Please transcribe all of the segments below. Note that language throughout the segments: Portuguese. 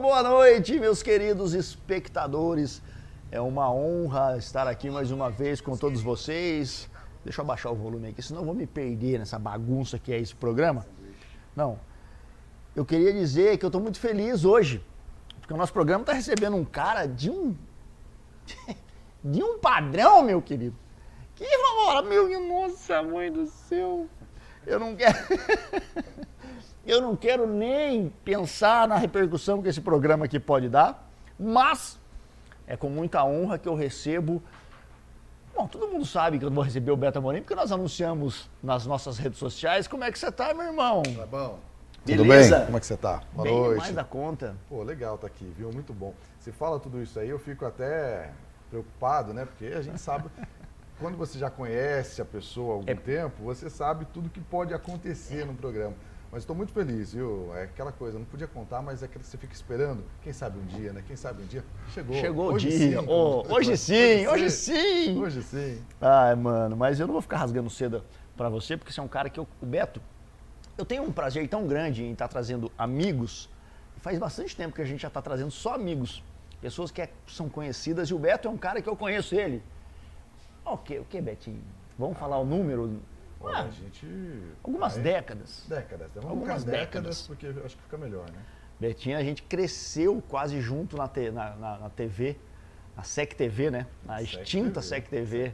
Boa noite, meus queridos espectadores. É uma honra estar aqui mais uma vez com todos vocês. Deixa eu abaixar o volume aqui, senão eu vou me perder nessa bagunça que é esse programa. Não, eu queria dizer que eu estou muito feliz hoje, porque o nosso programa está recebendo um cara de um padrão, meu querido. Que fala, nossa, mãe do céu, eu não quero nem pensar na repercussão que esse programa aqui pode dar, mas é com muita honra que eu recebo. Bom, todo mundo sabe que eu vou receber o Beto Amorim, porque nós anunciamos nas nossas redes sociais. Como é que você tá, meu irmão? Tá bom? Beleza? Tudo bem? Como é que você tá? Boa Bem noite. mais da conta. Pô, legal tá aqui, viu? Muito bom. Você fala tudo isso aí, eu fico até preocupado, né? Porque a gente sabe, quando você já conhece a pessoa há algum tempo, você sabe tudo que pode acontecer no programa. Mas estou muito feliz, viu? É aquela coisa, não podia contar, mas é aquela que você fica esperando. Quem sabe um dia, né? Quem sabe um dia. Chegou o dia. Sim, Hoje sim. Hoje sim. Ai, mano, mas eu não vou ficar rasgando cedo pra você, porque você é um cara que o Beto, eu tenho um prazer tão grande em estar trazendo amigos. Faz bastante tempo que a gente já está trazendo só amigos, pessoas que são conhecidas, e o Beto é um cara que eu conheço ele. O que, Betinho? Vamos falar o número? Olha, a gente... Algumas décadas. Vamos Algumas décadas, porque eu acho que fica melhor, né? Betinho, a gente cresceu quase junto na TV, na SEC TV, né? Na extinta SEC TV.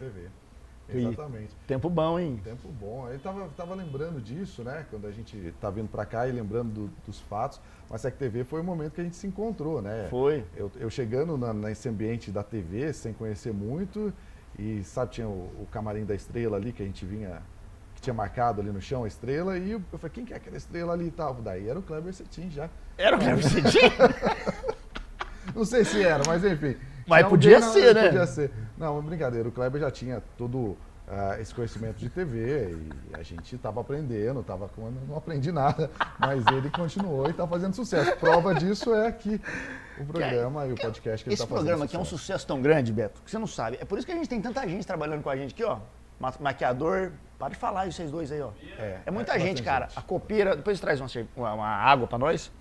Exatamente. Tempo bom, hein? Tempo bom. Aí tava lembrando disso, né? Quando a gente tá vindo para cá e lembrando dos fatos. Mas a SEC TV foi o momento que a gente se encontrou, né? Foi. Eu chegando nesse ambiente da TV, sem conhecer muito, e sabe, tinha o camarim da estrela ali que a gente vinha, que tinha marcado ali no chão a estrela, e eu falei, quem que é aquela estrela ali e tal? Daí era o Kleber Cetim já. Era o Kleber Cetim? Não sei se era, mas enfim. Mas podia ser, né? Podia ser. Não, brincadeira, o Kleber já tinha todo esse conhecimento de TV e a gente estava aprendendo, não aprendi nada, mas ele continuou e está fazendo sucesso. Prova disso é aqui o programa e o podcast que ele está fazendo. Esse programa aqui é um sucesso tão grande, Beto, que você não sabe. É por isso que a gente tem tanta gente trabalhando com a gente aqui, ó. Maquiador, para de falar isso, vocês dois aí, ó. É muita gente, cara. Gente. A copeira, depois traz uma água para nós.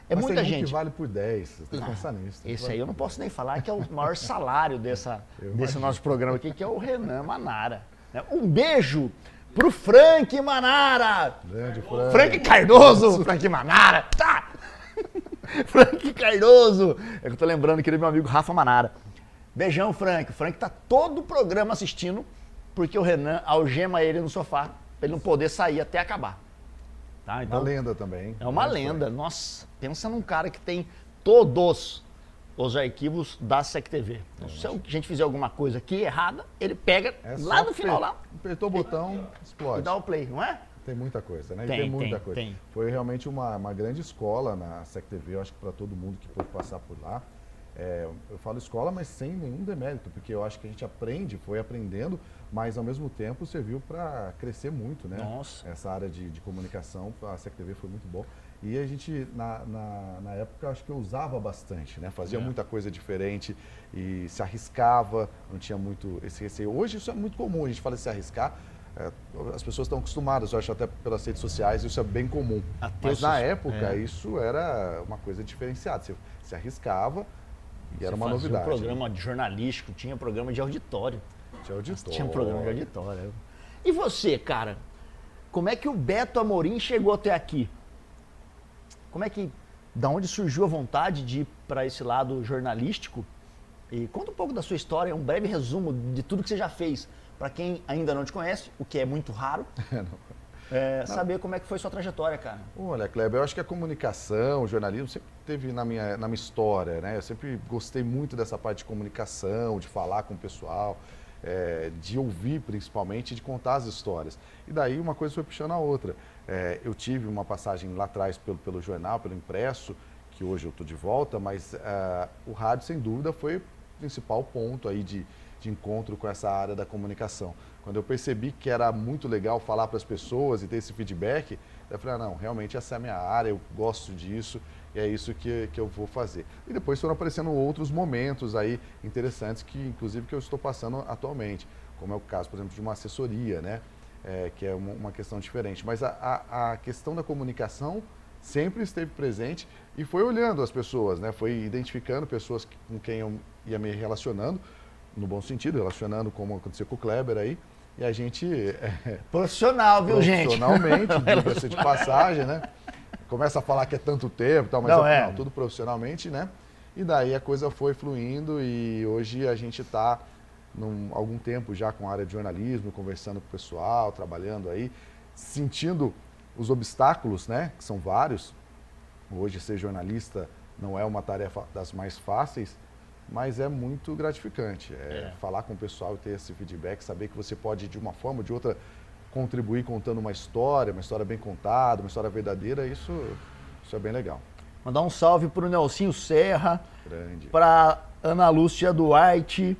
Mas muita tem gente que vale por 10, você tem que pensar nisso. Esse aí eu não posso nem falar, que é o maior salário desse nosso programa aqui, que é o Renan Manara. Um beijo pro Frank Manara! Grande Frank. Frank Cardoso! Frank Manara! Tá! Frank Cardoso! É que eu tô lembrando aqui do meu amigo Rafa Manara. Beijão, Frank. O Frank tá todo o programa assistindo, porque o Renan algema ele no sofá, pra ele não poder sair até acabar. Tá, então, uma lenda também. É uma lenda. Nossa, pensa num cara que tem todos os arquivos da SEC TV. Então, se a gente fizer alguma coisa aqui errada, ele pega lá no final, lá. Apertou o botão, explode. E dá o play, não é? Tem muita coisa, né? Tem muita coisa. Tem. Foi realmente uma grande escola na SEC TV, eu acho que para todo mundo que pôde passar por lá. Eu falo escola, mas sem nenhum demérito, porque eu acho que a gente foi aprendendo, mas ao mesmo tempo serviu para crescer muito, né? Nossa. Essa área de comunicação, a SEC TV foi muito bom. E a gente, na época, acho que eu usava bastante, né? Fazia muita coisa diferente e se arriscava, não tinha muito esse receio. Hoje isso é muito comum, a gente fala de se arriscar. As pessoas estão acostumadas, eu acho, até pelas redes sociais, isso é bem comum. Mas na época, isso era uma coisa diferenciada. Você se arriscava e era uma novidade. Tinha programa de jornalístico, tinha programa de auditório. Tinha um programa de auditório. E você, cara? Como é que o Beto Amorim chegou até aqui? Da onde surgiu a vontade de ir para esse lado jornalístico? E conta um pouco da sua história, um breve resumo de tudo que você já fez. Para quem ainda não te conhece, o que é muito raro, saber como é que foi sua trajetória, cara. Olha, Kleber, eu acho que a comunicação, o jornalismo sempre teve na minha história, né? Eu sempre gostei muito dessa parte de comunicação, de falar com o pessoal, de ouvir principalmente, de contar as histórias. E daí uma coisa foi puxando a outra. Eu tive uma passagem lá atrás pelo jornal, pelo impresso, que hoje eu estou de volta, mas o rádio, sem dúvida, foi o principal ponto aí de encontro com essa área da comunicação. Quando eu percebi que era muito legal falar para as pessoas e ter esse feedback, eu falei, não, realmente essa é a minha área, eu gosto disso e é isso que eu vou fazer. E depois foram aparecendo outros momentos aí interessantes, que inclusive que eu estou passando atualmente, como é o caso, por exemplo, de uma assessoria, né? Que é uma questão diferente. Mas a questão da comunicação sempre esteve presente e foi olhando as pessoas, né? Foi identificando pessoas com quem eu ia me relacionando, no bom sentido, relacionando como aconteceu com o Kleber aí, e a gente... Profissional, viu, gente? Profissionalmente, diga-se de passagem, né? Começa a falar que é tanto tempo, tal, mas não, tudo profissionalmente, né? E daí a coisa foi fluindo e hoje a gente está algum tempo já com a área de jornalismo, conversando com o pessoal, trabalhando aí, sentindo os obstáculos, né? Que são vários. Hoje ser jornalista não é uma tarefa das mais fáceis, mas é muito gratificante. Falar com o pessoal e ter esse feedback, saber que você pode, de uma forma ou de outra, contribuir contando uma história bem contada, uma história verdadeira, isso é bem legal. Mandar um salve para o Nelsinho Serra, Grande. para Ana Lúcia Duarte,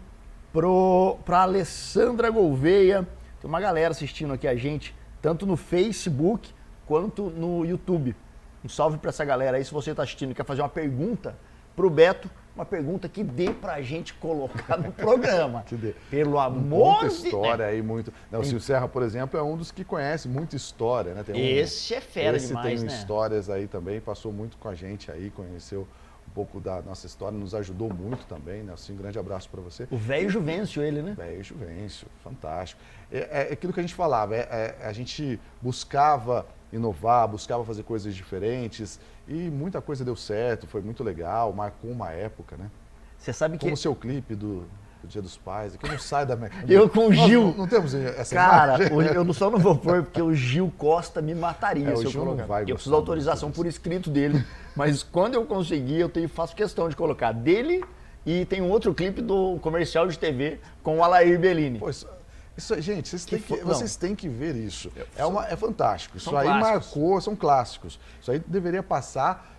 para Alessandra Gouveia. Tem uma galera assistindo aqui a gente, tanto no Facebook quanto no YouTube. Um salve para essa galera aí, se você está assistindo e quer fazer uma pergunta para o Beto, uma pergunta que dê pra gente colocar no programa. Que dê. Pelo amor de Deus. Muita história aí, muito. Não, o Silvio Serra, por exemplo, é um dos que conhece muita história, né? Esse é fera demais, tem né? histórias aí também, passou muito com a gente aí, conheceu um pouco da nossa história, nos ajudou muito também, né? Assim, um grande abraço para você. O velho Juvencio, ele, né? Velho Juvencio, fantástico. É aquilo que a gente falava, a gente buscava inovar, buscava fazer coisas diferentes e muita coisa deu certo, foi muito legal, marcou uma época, né? Você sabe que... Como o seu clipe do Dia dos Pais, que não sai da minha... Eu com o Gil... Não temos essa Cara, imagem? eu só não vou pôr porque o Gil Costa me mataria se eu Gil colocar. não vai Eu preciso da autorização por escrito dele, mas quando eu conseguir, faço questão de colocar dele e tem um outro clipe do comercial de TV com o Alair Bellini. Pois, gente, vocês têm que ver isso. É fantástico. Isso São aí clássicos. marcou, são clássicos. Isso aí deveria passar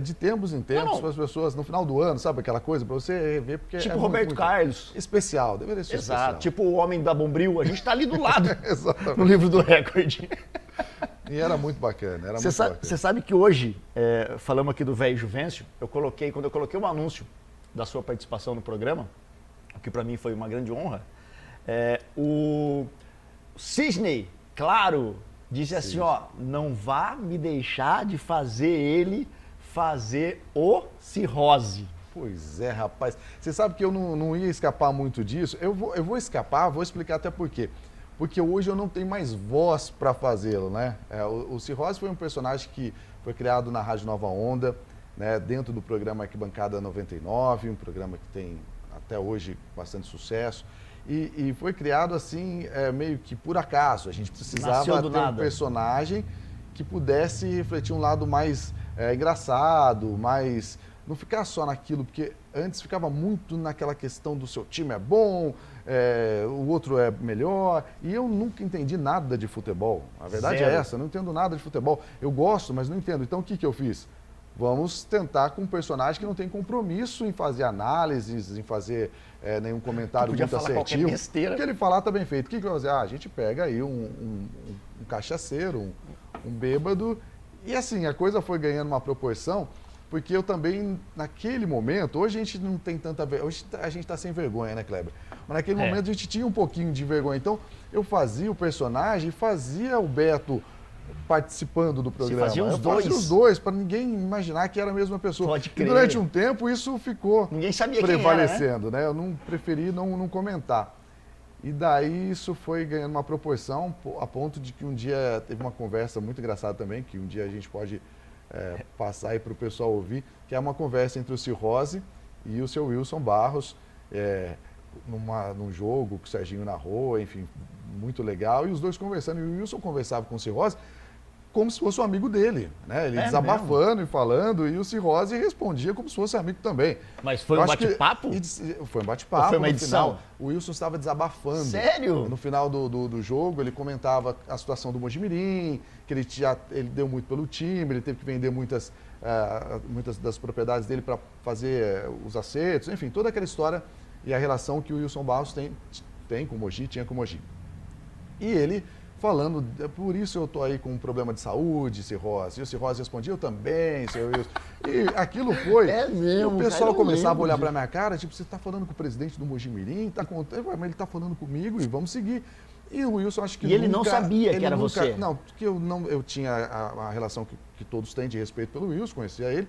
de tempos em tempos para as pessoas, no final do ano, sabe aquela coisa? Para você ver, porque tipo é Roberto Carlos. Especial, deveria ser Exato, especial. tipo o Homem da Bombril, a gente tá ali do lado, Exatamente. no livro do recorde. E era muito bacana, Você sabe que hoje, falamos aqui do velho Juvencio, quando eu coloquei um anúncio da sua participação no programa, o que para mim foi uma grande honra, o Sidney, claro, disse assim, ó, não vá me deixar de fazer ele fazer o Cirrose. Pois é, rapaz. Você sabe que eu não ia escapar muito disso. Eu vou escapar, vou explicar até por quê. Porque hoje eu não tenho mais voz para fazê-lo, né? O Cirrose foi um personagem que foi criado na Rádio Nova Onda, né, dentro do programa Arquibancada 99, um programa que tem até hoje bastante sucesso. E foi criado assim, meio que por acaso. A gente precisava ter um personagem que pudesse refletir um lado mais engraçado, mais... Não ficar só naquilo, porque antes ficava muito naquela questão do seu time é bom, o outro é melhor, e eu nunca entendi nada de futebol. A verdade é essa, eu não entendo nada de futebol. Eu gosto, mas não entendo. Então o que eu fiz? Vamos tentar com um personagem que não tem compromisso em fazer análises, em fazer nenhum comentário muito assertivo. O que ele falar está bem feito. O que eu vou fazer? A gente pega aí um cachaceiro, um bêbado, e assim, a coisa foi ganhando uma proporção, porque eu também, naquele momento, hoje a gente não tem tanta vergonha, hoje a gente está sem vergonha, né, Kleber? Mas naquele momento a gente tinha um pouquinho de vergonha. Então, eu fazia o personagem, fazia o Beto participando do programa. Fazia os dois, para ninguém imaginar que era a mesma pessoa. Pode crer. E durante um tempo isso ficou ninguém sabia prevalecendo, quem era, né? Eu não preferi não comentar. E daí isso foi ganhando uma proporção a ponto de que um dia teve uma conversa muito engraçada também, que um dia a gente pode passar aí para o pessoal ouvir, que é uma conversa entre o Cirrose e o seu Wilson Barros, num jogo que o Serginho narrou, enfim, muito legal, e os dois conversando, e o Wilson conversava com o Cirrose como se fosse um amigo dele, né? Ele desabafando mesmo? E falando, e o Cirrose respondia como se fosse amigo também. Mas foi um bate-papo? Foi um bate-papo. Ou foi uma edição? Final, o Wilson estava desabafando. Sério? No final do jogo, ele comentava a situação do Mojimirim, que ele deu muito pelo time, ele teve que vender muitas das propriedades dele para fazer os acertos, enfim, toda aquela história e a relação que o Wilson Barros tem com o Mogi, tinha com o Mogi. E ele falando, por isso eu tô aí com um problema de saúde, Cirrose. E o Cirrose respondia, eu também, seu Wilson. E aquilo foi... mesmo, e o pessoal começava a olhar para pra minha cara, tipo, você tá falando com o presidente do Mojimirim? Mas ele tá falando comigo e vamos seguir. E o Wilson, acho que E ele não sabia que era você? Não, porque eu tinha a relação que todos têm de respeito pelo Wilson, conhecia ele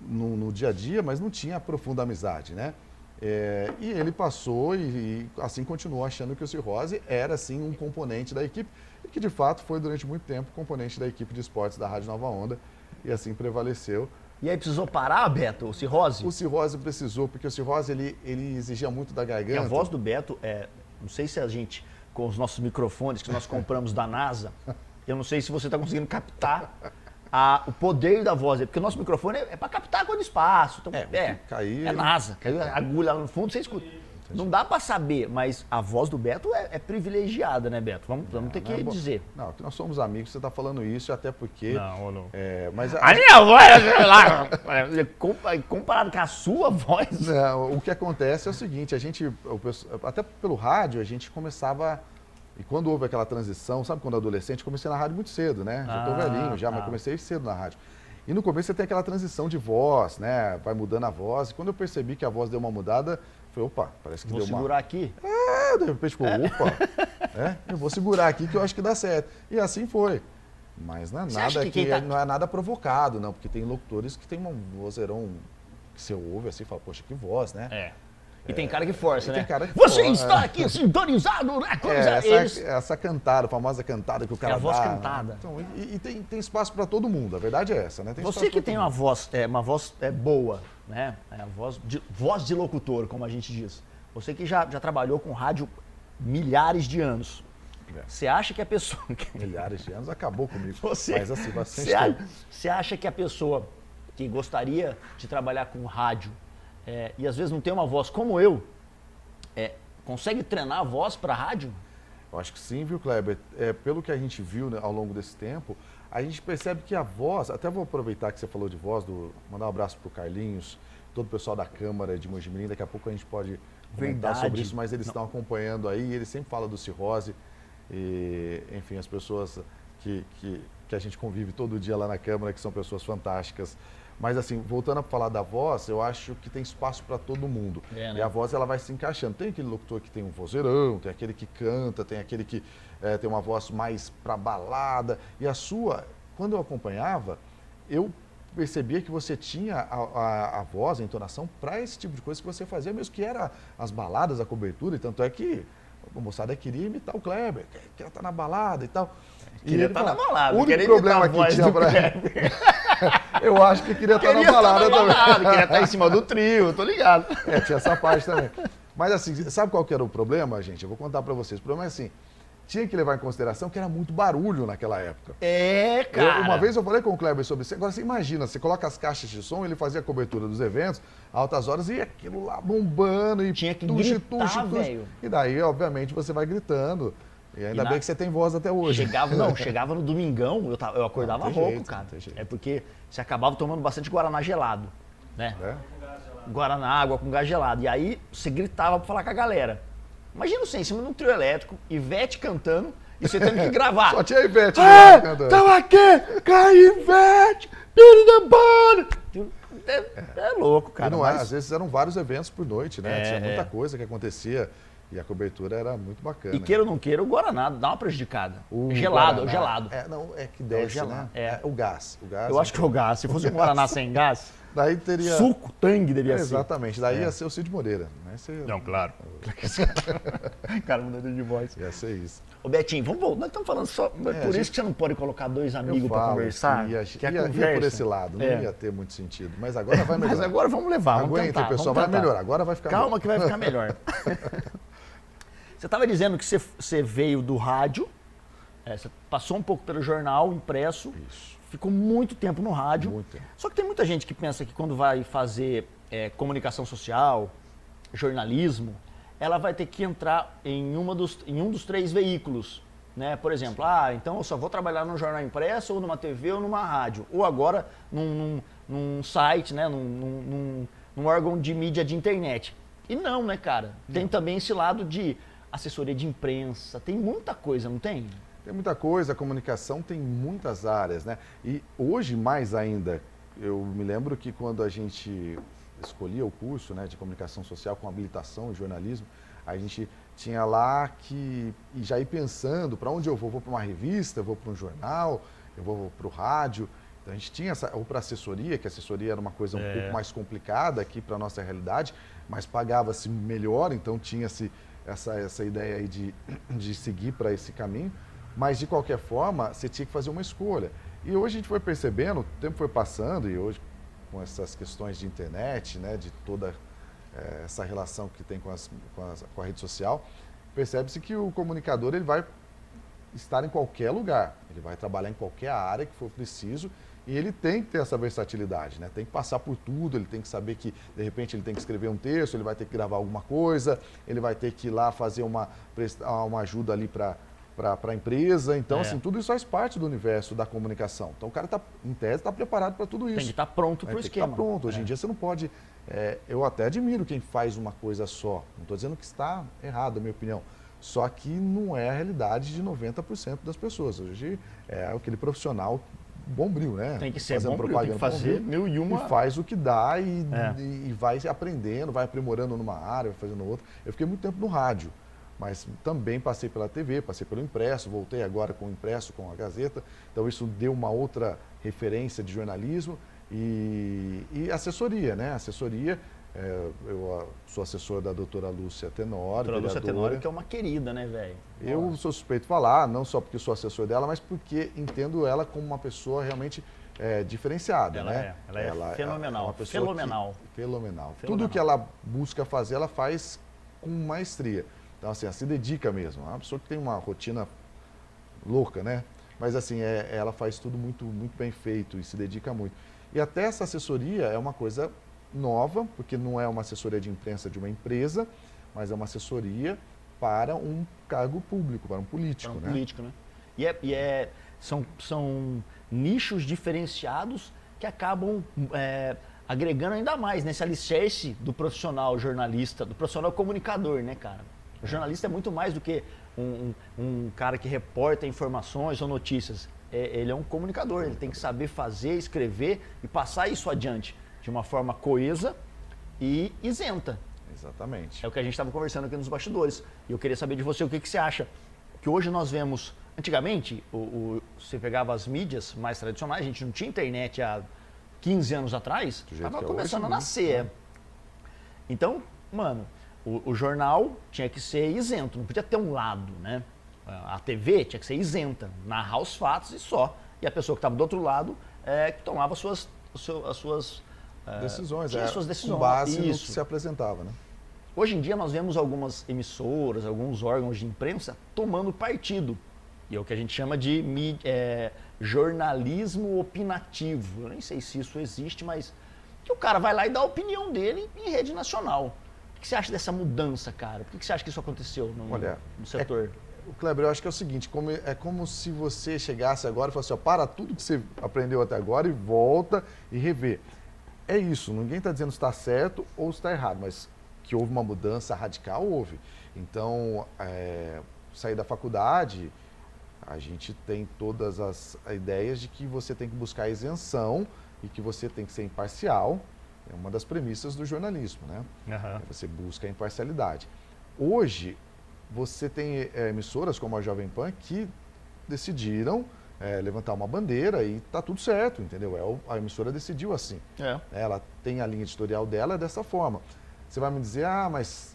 no dia a dia, mas não tinha a profunda amizade, né? E ele passou e assim continuou achando que o Cirrose era, sim, um componente da equipe, e que, de fato, foi, durante muito tempo, componente da equipe de esportes da Rádio Nova Onda, e assim prevaleceu. E aí precisou parar, Beto, o Cirrose? O Cirrose precisou, porque o Cirrose, ele exigia muito da garganta. E a voz do Beto, não sei se a gente, com os nossos microfones que nós compramos da NASA, eu não sei se você está conseguindo captar o poder da voz, porque o nosso microfone é para captar coisa do espaço. Então, cair, NASA, caiu a agulha lá no fundo, você escuta. Não dá para saber, mas a voz do Beto é privilegiada, né, Beto? Vamos ter que dizer. Não, que nós somos amigos, você está falando isso, até porque... Não. Mas a minha voz, sei lá, comparado com a sua voz... Não, o que acontece é o seguinte, até pelo rádio, a gente começava... E quando houve aquela transição, sabe quando adolescente, comecei na rádio muito cedo, né? Já estou velhinho já, mas comecei cedo na rádio. E no começo você tem aquela transição de voz, né? Vai mudando a voz. E quando eu percebi que a voz deu uma mudada, falei, opa, parece que Vou deu uma... segurar aqui? De repente ficou, opa, eu vou segurar aqui que eu acho que dá certo. E assim foi. Mas não é nada não é nada provocado, não, porque tem locutores que tem um vozeirão que você ouve assim e fala, poxa, que voz, né? E tem cara que força, né? Tem cara que você está aqui sintonizado na coisa. Essa cantada, a famosa cantada que o cara dá. É a voz cantada. Então, e tem espaço para todo mundo, a verdade é essa, né? Você que tem uma voz boa, né? A voz de locutor, como a gente diz. Você que já trabalhou com rádio milhares de anos. Você acha que a pessoa... Milhares de anos acabou comigo. Mas assim, bastante tempo. Você acha que a pessoa que gostaria de trabalhar com rádio e às vezes não tem uma voz como eu, consegue treinar a voz para rádio? Eu acho que sim, viu, Kleber? Pelo que a gente viu, né, ao longo desse tempo, a gente percebe que a voz, até vou aproveitar que você falou de voz, mandar um abraço pro Carlinhos, todo o pessoal da Câmara de Mojimirim, daqui a pouco a gente pode comentar sobre isso, mas eles estão acompanhando aí, ele sempre fala do Cirrose, e, enfim, as pessoas que a gente convive todo dia lá na Câmara, que são pessoas fantásticas. Mas assim, voltando a falar da voz, eu acho que tem espaço para todo mundo. Né? E a voz, ela vai se encaixando. Tem aquele locutor que tem um vozeirão, tem aquele que canta, tem aquele que tem uma voz mais para balada. E a sua, quando eu acompanhava, eu percebia que você tinha a voz, a entonação para esse tipo de coisa que você fazia, mesmo que era as baladas, a cobertura. E tanto é que a moçada queria imitar o Kleber, quer estar na balada e tal. Queria estar na balada. O único problema que tinha para eu acho que queria estar na balada também. Queria estar em cima do trio, tô ligado. Tinha essa parte também. Mas assim, sabe qual que era o problema, gente? Eu vou contar para vocês. O problema é assim, tinha que levar em consideração que era muito barulho naquela época. Cara. Uma vez eu falei com o Kleber sobre isso. Agora você imagina, você coloca as caixas de som, ele fazia a cobertura dos eventos, a altas horas, e aquilo lá bombando, e tinha que gritar, velho. E daí, obviamente, você vai gritando. E ainda bem que você tem voz até hoje. Chegava no domingão, eu acordava rouco, cara. É porque você acabava tomando bastante guaraná gelado, né? Guaraná, água com gás gelado. E aí você gritava pra falar com a galera. Imagina você em cima de um trio elétrico, Ivete cantando e você tendo que gravar. Só tinha Ivete cantando. Tava aqui, cai Ivete, filho da banda. É louco, cara. Às vezes eram vários eventos por noite, né? Tinha muita coisa que acontecia. E a cobertura era muito bacana. E queira ou não queira, o Guaraná dá uma prejudicada. Gelado. É que desce, né? O gás. Eu acho que é o gás. Se fosse um Guaraná sem gás, daí teria... suco, tangue devia ser. Exatamente. Daí ia ser o Cid Moreira. Não, claro. Cara, mudando de voz. Ia ser isso. Ô Betinho, vamos voltar. Nós estamos falando só... Por isso que você não pode colocar dois amigos para conversar. Ia por esse lado, não ia ter muito sentido. Mas agora vai melhorar. Mas agora vamos levar, vamos tentar. Pessoal, vai melhorar. Agora vai ficar Calma que vai ficar melhor. Você estava dizendo que você veio do rádio, você passou um pouco pelo jornal impresso, ficou muito tempo no rádio. Muito tempo. Só que tem muita gente que pensa que quando vai fazer comunicação social, jornalismo, ela vai ter que entrar em um dos três veículos. Né? Por exemplo, então eu só vou trabalhar num jornal impresso, ou numa TV, ou numa rádio. Ou agora num site, né? num órgão de mídia de internet. E não, né, cara? Tem também esse lado de assessoria de imprensa, tem muita coisa, não tem? Tem muita coisa, a comunicação tem muitas áreas, né? E hoje mais ainda, eu me lembro que quando a gente escolhia o curso, né, de comunicação social com habilitação em jornalismo, a gente tinha lá que e já ir pensando para onde eu vou para uma revista, eu vou para um jornal, eu vou para o rádio. Então a gente tinha ou para assessoria, que a assessoria era uma coisa um pouco mais complicada aqui para a nossa realidade, mas pagava-se melhor, então tinha-se essa ideia aí de seguir para esse caminho. Mas de qualquer forma, você tinha que fazer uma escolha. E hoje a gente foi percebendo, o tempo foi passando, e hoje com essas questões de internet, né, de toda essa relação que tem com a rede social, percebe-se que o comunicador ele vai estar em qualquer lugar, ele vai trabalhar em qualquer área que for preciso e ele tem que ter essa versatilidade, né? Tem que passar por tudo, ele tem que saber que de repente ele tem que escrever um texto, ele vai ter que gravar alguma coisa, ele vai ter que ir lá fazer prestar uma ajuda ali para a empresa. Então, assim, tudo isso faz parte do universo da comunicação. Então, o cara, em tese, está preparado para tudo isso. Tem que estar pronto para o esquema. Tem que estar pronto. Hoje em dia, você não pode... eu até admiro quem faz uma coisa só. Não estou dizendo que está errado, na minha opinião. Só que não é a realidade de 90% das pessoas. Hoje é aquele profissional bombril, né? Tem que ser bombril, tem que fazer mil e uma... E faz o que dá e vai aprendendo, vai aprimorando numa área, vai fazendo outra. Eu fiquei muito tempo no rádio. Mas também passei pela TV, passei pelo impresso, voltei agora com o impresso, com a Gazeta. Então isso deu uma outra referência de jornalismo e assessoria, né? Assessoria, eu sou assessor da doutora Lúcia Tenório. Doutora Lúcia Tenório, que é uma querida, né, velho? Eu sou suspeito de falar, não só porque sou assessor dela, mas porque entendo ela como uma pessoa realmente diferenciada, né? Ela é fenomenal, é uma pessoa fenomenal. Tudo que ela busca fazer, ela faz com maestria. Então, assim, ela se dedica mesmo. É uma pessoa que tem uma rotina louca, né? Mas, assim, ela faz tudo muito, muito bem feito e se dedica muito. E até essa assessoria é uma coisa nova, porque não é uma assessoria de imprensa de uma empresa, mas é uma assessoria para um cargo público, para um político, para um político, né? São nichos diferenciados que acabam agregando ainda mais nesse alicerce do profissional jornalista, do profissional comunicador, né, cara? O jornalista é muito mais do que um cara que reporta informações ou notícias. Ele é um comunicador, ele tem que saber fazer, escrever e passar isso adiante de uma forma coesa e isenta. Exatamente. É o que a gente estava conversando aqui nos bastidores. E eu queria saber de você o que você acha. Que hoje nós vemos... Antigamente, você pegava as mídias mais tradicionais, a gente não tinha internet há 15 anos atrás, estava começando a nascer. Então, mano... O jornal tinha que ser isento, não podia ter um lado, né? A TV tinha que ser isenta, narrar os fatos e só. E a pessoa que estava do outro lado que tomava as suas decisões, suas decisões. Com base no que se apresentava, né? Hoje em dia nós vemos algumas emissoras, alguns órgãos de imprensa tomando partido. E é o que a gente chama de jornalismo opinativo. Eu nem sei se isso existe, mas que o cara vai lá e dá a opinião dele em rede nacional. O que você acha dessa mudança, cara? Por que você acha que isso aconteceu no setor? Kleber, eu acho que é o seguinte, é como se você chegasse agora e falasse, para tudo que você aprendeu até agora e volta e revê. É isso, ninguém está dizendo se está certo ou se está errado, mas que houve uma mudança radical, houve. Então, sair da faculdade, a gente tem todas as ideias de que você tem que buscar isenção e que você tem que ser imparcial. É uma das premissas do jornalismo, né? Uhum. Você busca a imparcialidade. Hoje, você tem emissoras como a Jovem Pan que decidiram levantar uma bandeira e está tudo certo, entendeu? A emissora decidiu assim. Ela tem a linha editorial dela dessa forma. Você vai me dizer, mas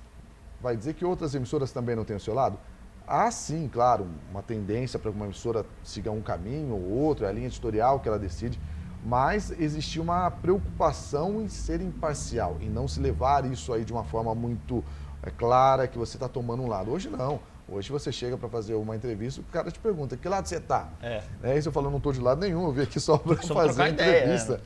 vai dizer que outras emissoras também não têm o seu lado? Há sim, claro, uma tendência para que uma emissora siga um caminho ou outro, é a linha editorial que ela decide. Mas existia uma preocupação em ser imparcial, em não se levar isso aí de uma forma muito clara que você está tomando um lado. Hoje não. Hoje você chega para fazer uma entrevista, o cara te pergunta, que lado você está? E você fala, não estou de lado nenhum, eu vim aqui só para fazer a entrevista.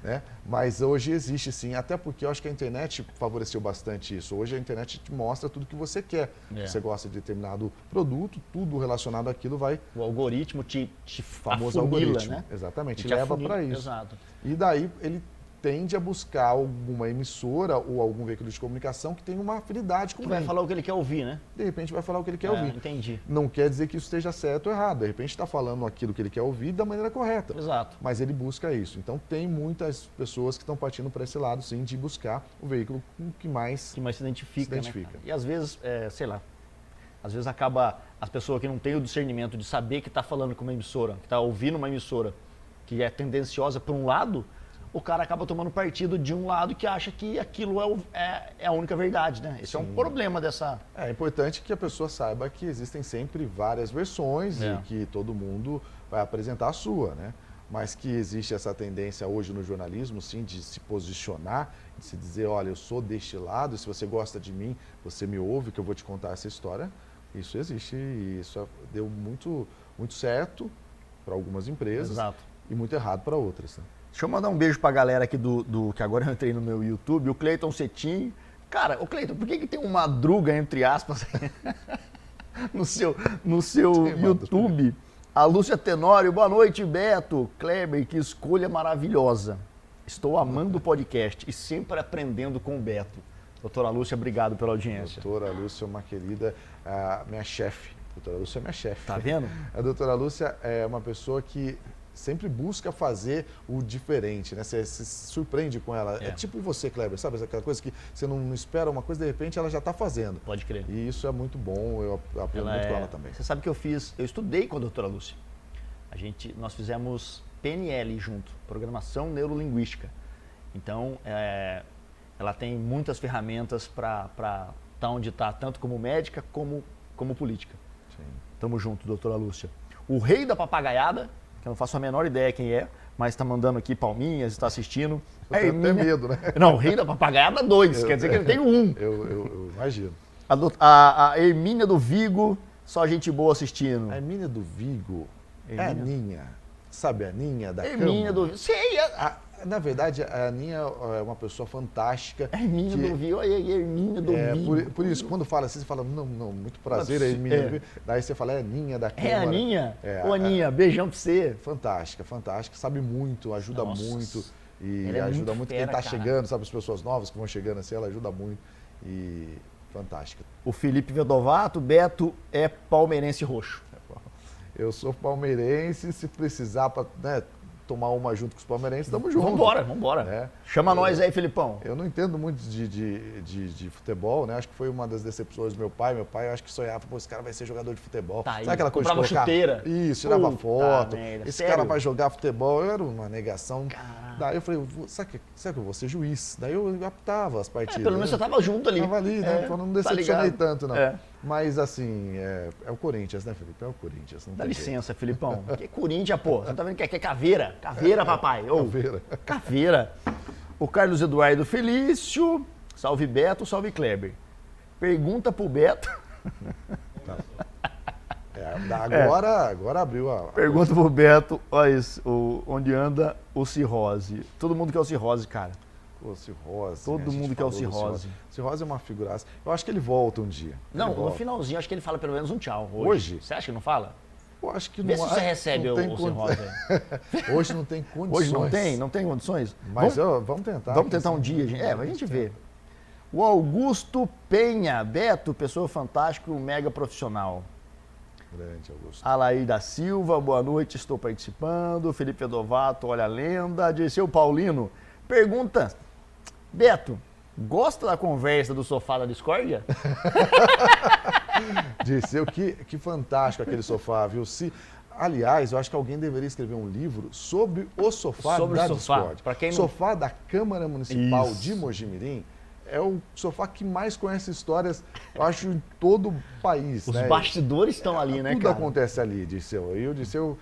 Né? Mas hoje existe sim, até porque eu acho que a internet favoreceu bastante isso. Hoje a internet te mostra tudo que você quer. Você gosta de determinado produto, tudo relacionado àquilo vai... O algoritmo te famoso afunila, algoritmo, né? Exatamente, te leva para isso. Exato. E daí ele tende a buscar alguma emissora ou algum veículo de comunicação que tenha uma afinidade com ele. Que vai falar o que ele quer ouvir, né? De repente vai falar o que ele quer ouvir. Entendi. Não quer dizer que isso esteja certo ou errado. De repente está falando aquilo que ele quer ouvir da maneira correta. Exato. Mas ele busca isso. Então tem muitas pessoas que estão partindo para esse lado, sim, de buscar o veículo com que mais se identifica. Né, e às vezes, sei lá, Às vezes acaba as pessoas que não têm o discernimento de saber que está falando com uma emissora, que está ouvindo uma emissora que é tendenciosa para um lado, o cara acaba tomando partido de um lado que acha que aquilo é a única verdade, né? Esse é um problema dessa... É importante que a pessoa saiba que existem sempre várias versões e que todo mundo vai apresentar a sua, né? Mas que existe essa tendência hoje no jornalismo, sim, de se posicionar, de se dizer, olha, eu sou deste lado, se você gosta de mim, você me ouve, que eu vou te contar essa história. Isso existe e isso deu muito, muito certo para algumas empresas. Exato. E muito errado para outras. Né? Deixa eu mandar um beijo pra galera aqui que agora eu entrei no meu YouTube, o Cleiton Cetim. Cara, ô Cleiton, por que tem uma madruga, entre aspas, no seu YouTube? A Lúcia Tenório, boa noite, Beto. Kleber, que escolha maravilhosa. Estou amando o podcast e sempre aprendendo com o Beto. Doutora Lúcia, obrigado pela audiência. Doutora Lúcia é uma querida, minha chefe. Doutora Lúcia é minha chefe. Tá vendo? A doutora Lúcia é uma pessoa que sempre busca fazer o diferente, né? Você se surpreende com ela. É tipo você, Kleber, sabe? Aquela coisa que você não espera uma coisa, de repente ela já está fazendo. Pode crer. E isso é muito bom, eu aprendo muito com ela também. Você sabe que eu estudei com a doutora Lúcia. Nós fizemos PNL junto, Programação Neurolinguística. Então, ela tem muitas ferramentas para estar onde está, tanto como médica como política. Sim. Tamo junto, doutora Lúcia. O rei da papagaiada, que eu não faço a menor ideia quem é, mas está mandando aqui palminhas, está assistindo. Eu tenho até medo, né? Não, o rei da papagaiada 2, quer dizer que ele tem um. Eu imagino. A Hermínia do Vigo, só gente boa assistindo. A Hermínia do Vigo é a Aninha. Sabe a Aninha da Hermínia do Vigo. Sei, na verdade, a Aninha é uma pessoa fantástica. Hermínia do Vigo, olha aí, Hermínia do Vigo. Por isso, quando fala assim, você fala, não, muito prazer, Hermínia do Vigo. Daí você fala, é a Aninha da Câmara. É a Aninha? Ô Aninha, beijão pra você. Fantástica, sabe muito, ajuda muito. E ela ajuda muito quem fera, está chegando, sabe, as pessoas novas que vão chegando assim, ela ajuda muito. E fantástica. O Felipe Vedovato, Beto é palmeirense roxo. Eu sou palmeirense, se precisar para tomar uma junto com os palmeirenses, estamos juntos. Vambora. Chama nós aí, Felipão. Eu não entendo muito de futebol, né? Acho que foi uma das decepções do meu pai. Meu pai, eu acho que sonhava, esse cara vai ser jogador de futebol. Tá, sabe aquela coisa de colocar... chuteira. Isso, tirava foto. Merda, esse sério? cara vai jogar futebol. Eu era uma negação. Caraca. Daí eu falei, sabe que eu vou ser juiz? Daí eu apitava as partidas. Pelo menos você tava junto ali. Tava ali, né? Não decepcionei tanto, não. É. Mas assim, é o Corinthians, né, Felipe? É o Corinthians. Dá licença, Felipão. Que Corinthians, pô. Você tá vendo que é caveira? Caveira, papai. Caveira. Caveira. O Carlos Eduardo Felício. Salve Beto, salve Kleber. Pergunta pro Beto. Agora abriu a... Pergunta pro Beto, olha isso, onde anda o Cirrose. Todo mundo quer o Cirrose, cara. O Cirrose. Todo mundo quer o Cirrose. Cirrose é uma figuraça. Eu acho que ele volta um dia. Não, no finalzinho, acho que ele fala pelo menos um tchau. Hoje? Você acha que não fala? Eu acho que Vê se você recebe o Cirrose aí. Hoje não tem condições. Hoje não tem condições? Mas vamos tentar. Vamos tentar um dia, gente. A gente vê. O Augusto Penha, Beto, pessoa fantástica, mega profissional. Grande, Augusto. Alair da Silva, boa noite, estou participando. Felipe Edovato, olha a lenda. Dirceu Paulino, pergunta, Beto, gosta da conversa do sofá da discórdia? Dirceu, que fantástico aquele sofá, viu? Aliás, eu acho que alguém deveria escrever um livro sobre o sofá da discórdia. Sofá da Câmara Municipal de Mojimirim. É o sofá que mais conhece histórias, eu acho, em todo o país. Os bastidores estão ali, né, tudo cara? Tudo acontece ali, Dirceu. E o Dirceu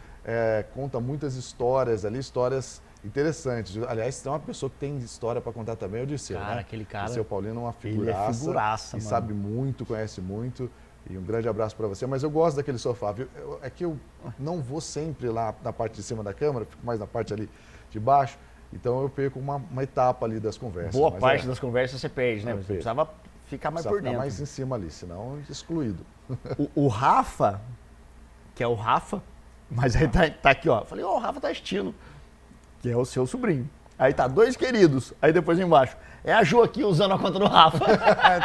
conta muitas histórias ali, histórias interessantes. Aliás, tem uma pessoa que tem história para contar também, é o Dirceu, cara, né? Aquele cara... Dirceu Paulino é uma figuraça. Ele é figuraça, e mano. sabe muito, conhece muito. E um grande abraço para você. Mas eu gosto daquele sofá, viu? É que eu não vou sempre lá na parte de cima da câmera, fico mais na parte ali de baixo. Então eu perco uma etapa ali das conversas. Boa parte das conversas você perde, né? Você precisava ficar mais por dentro. Ficar mais em cima ali, senão excluído. O Rafa, que é o Rafa, mas aí tá aqui, ó. Falei, ó, o Rafa tá assistindo, que é o seu sobrinho. Aí tá 2 queridos, aí depois embaixo. É a Ju aqui usando a conta do Rafa.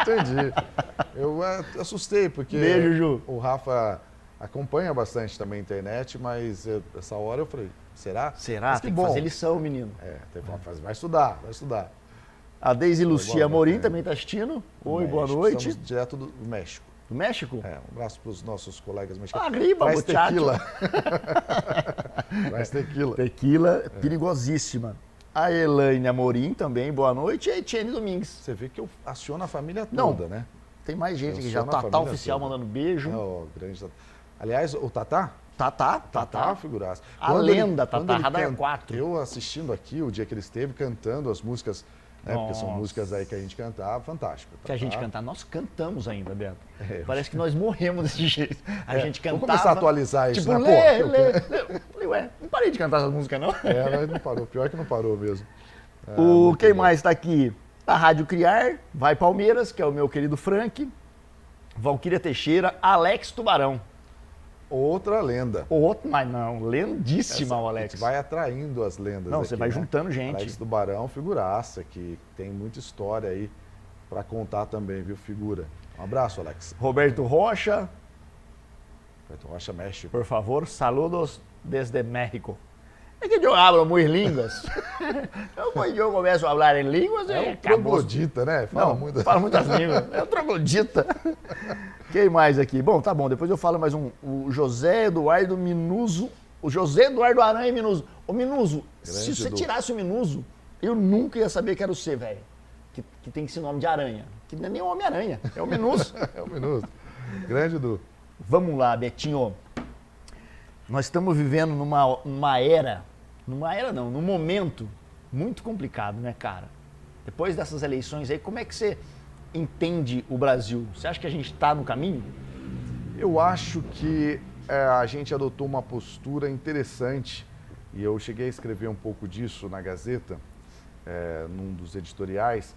Entendi. Eu assustei, porque Beijo, Ju. O Rafa acompanha bastante também a internet, mas essa hora eu falei, será? Será? Tem que fazer lição, menino. Tem que fazer. Vai estudar. A Deise Lucia Amorim também está assistindo. Oi, boa noite. Estamos direto do México. Do México? Um abraço para os nossos colegas mexicanos. Arriba, Traz muchacho. tequila. Traz tequila. Tequila, perigosíssima. A Elaine Amorim também, boa noite. E a Etienne Domingues. Você vê que eu aciono a família Não. toda, né? Tem mais gente Eu aqui sou já. na Tatá família Oficial toda. mandando beijo. Grande Tatá. Aliás, o Tatá? Tatá. Figuraça. A lenda Tatá, Radar 4. Eu assistindo aqui, o dia que ele esteve cantando as músicas, né? Porque são Nossa. músicas aí que a gente cantava, fantástico. Que a gente cantava. Nós cantamos ainda, Beto. Parece que nós morremos desse jeito. A gente cantava. Vamos começar a atualizar isso, tipo, né? lê. Falei, ué, não parei de cantar essa música, não. Mas não parou. Pior que não parou mesmo. Quem mais está aqui? A Rádio Criar, Vai Palmeiras, que é o meu querido Frank. Valquíria Teixeira, Alex Tubarão. Outra lenda. Outro, mas não, lendíssima o Alex. A gente vai atraindo as lendas. Não, aqui, você vai né? juntando gente. Alex Tubarão, figuraça, que tem muita história aí para contar também, viu, figura. Um abraço, Alex. Roberto Rocha, Roberto Rocha, México. por favor, saludos desde México. É que eu hablo muitas línguas. Quando eu começo a falar em línguas, É um acabou. troglodita, né? Fala muito. Fala muitas línguas. É um troglodita. Quem mais aqui? Bom, tá bom, depois eu falo mais um. O José Eduardo Minuso. O José Eduardo Aranha Minuso. Ô, Minuso, se você tirasse o Minuso, eu nunca ia saber que era o C, velho. Que tem esse nome de aranha. Que não é nem o Homem-Aranha, é o Minuso. É um minuto. Grande Edu. Vamos lá, Betinho. Nós estamos vivendo numa era, num momento muito complicado, né, cara? Depois dessas eleições aí, como é que você entende o Brasil? Você acha que a gente está no caminho? Eu acho que a gente adotou uma postura interessante, e eu cheguei a escrever um pouco disso na Gazeta, num dos editoriais,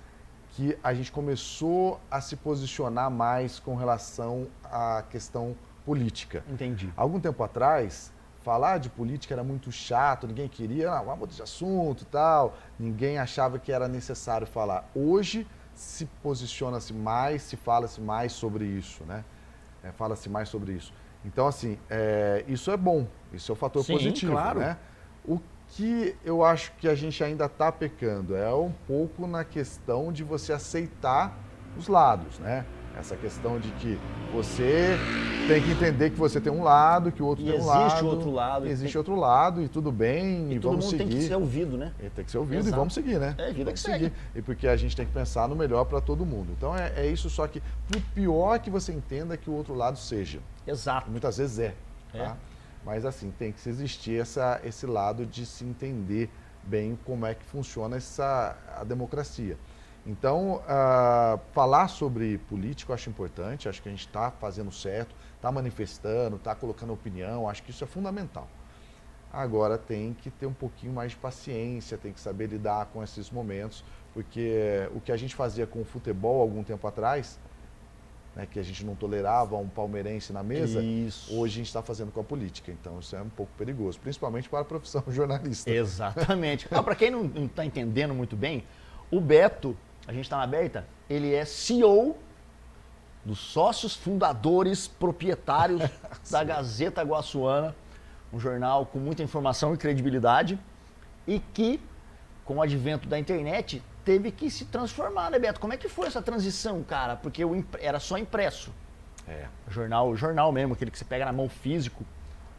que a gente começou a se posicionar mais com relação à questão política. Entendi. Algum tempo atrás, falar de política era muito chato, ninguém queria, vamos mudar de assunto e tal, ninguém achava que era necessário falar. Hoje se posiciona-se mais, se fala-se mais sobre isso, né? Fala-se mais sobre isso. Então, assim, isso é bom, isso é um fator Sim, positivo, claro. né? O que eu acho que a gente ainda está pecando é um pouco na questão de você aceitar os lados, né? Essa questão de que você tem que entender que você tem um lado, que o outro tem um lado. Existe outro lado. Existe outro lado e tudo bem, e todo vamos mundo seguir. tem que ser ouvido, né? Tem que ser ouvido. Exato. E vamos seguir, né? É, vida vamos que segue. E porque a gente tem que pensar no melhor para todo mundo. Então é isso, só que por pior que você entenda que o outro lado seja. Exato. Muitas vezes tá? Mas assim, tem que existir esse lado de se entender bem como é que funciona a democracia. Então, falar sobre política eu acho importante, acho que a gente está fazendo certo, está manifestando, está colocando opinião, acho que isso é fundamental. Agora tem que ter um pouquinho mais de paciência, tem que saber lidar com esses momentos, porque o que a gente fazia com o futebol algum tempo atrás, né, que a gente não tolerava um palmeirense na mesa, Isso. hoje a gente está fazendo com a política. Então isso é um pouco perigoso, principalmente para a profissão jornalista. Exatamente. Para quem não está entendendo muito bem, o Beto, a gente está na aberta, ele é CEO dos sócios fundadores proprietários da Gazeta Guaçuana, um jornal com muita informação e credibilidade e que, com o advento da internet, teve que se transformar, né, Beto? Como é que foi essa transição, cara? Porque era só impresso. Jornal mesmo, aquele que você pega na mão físico.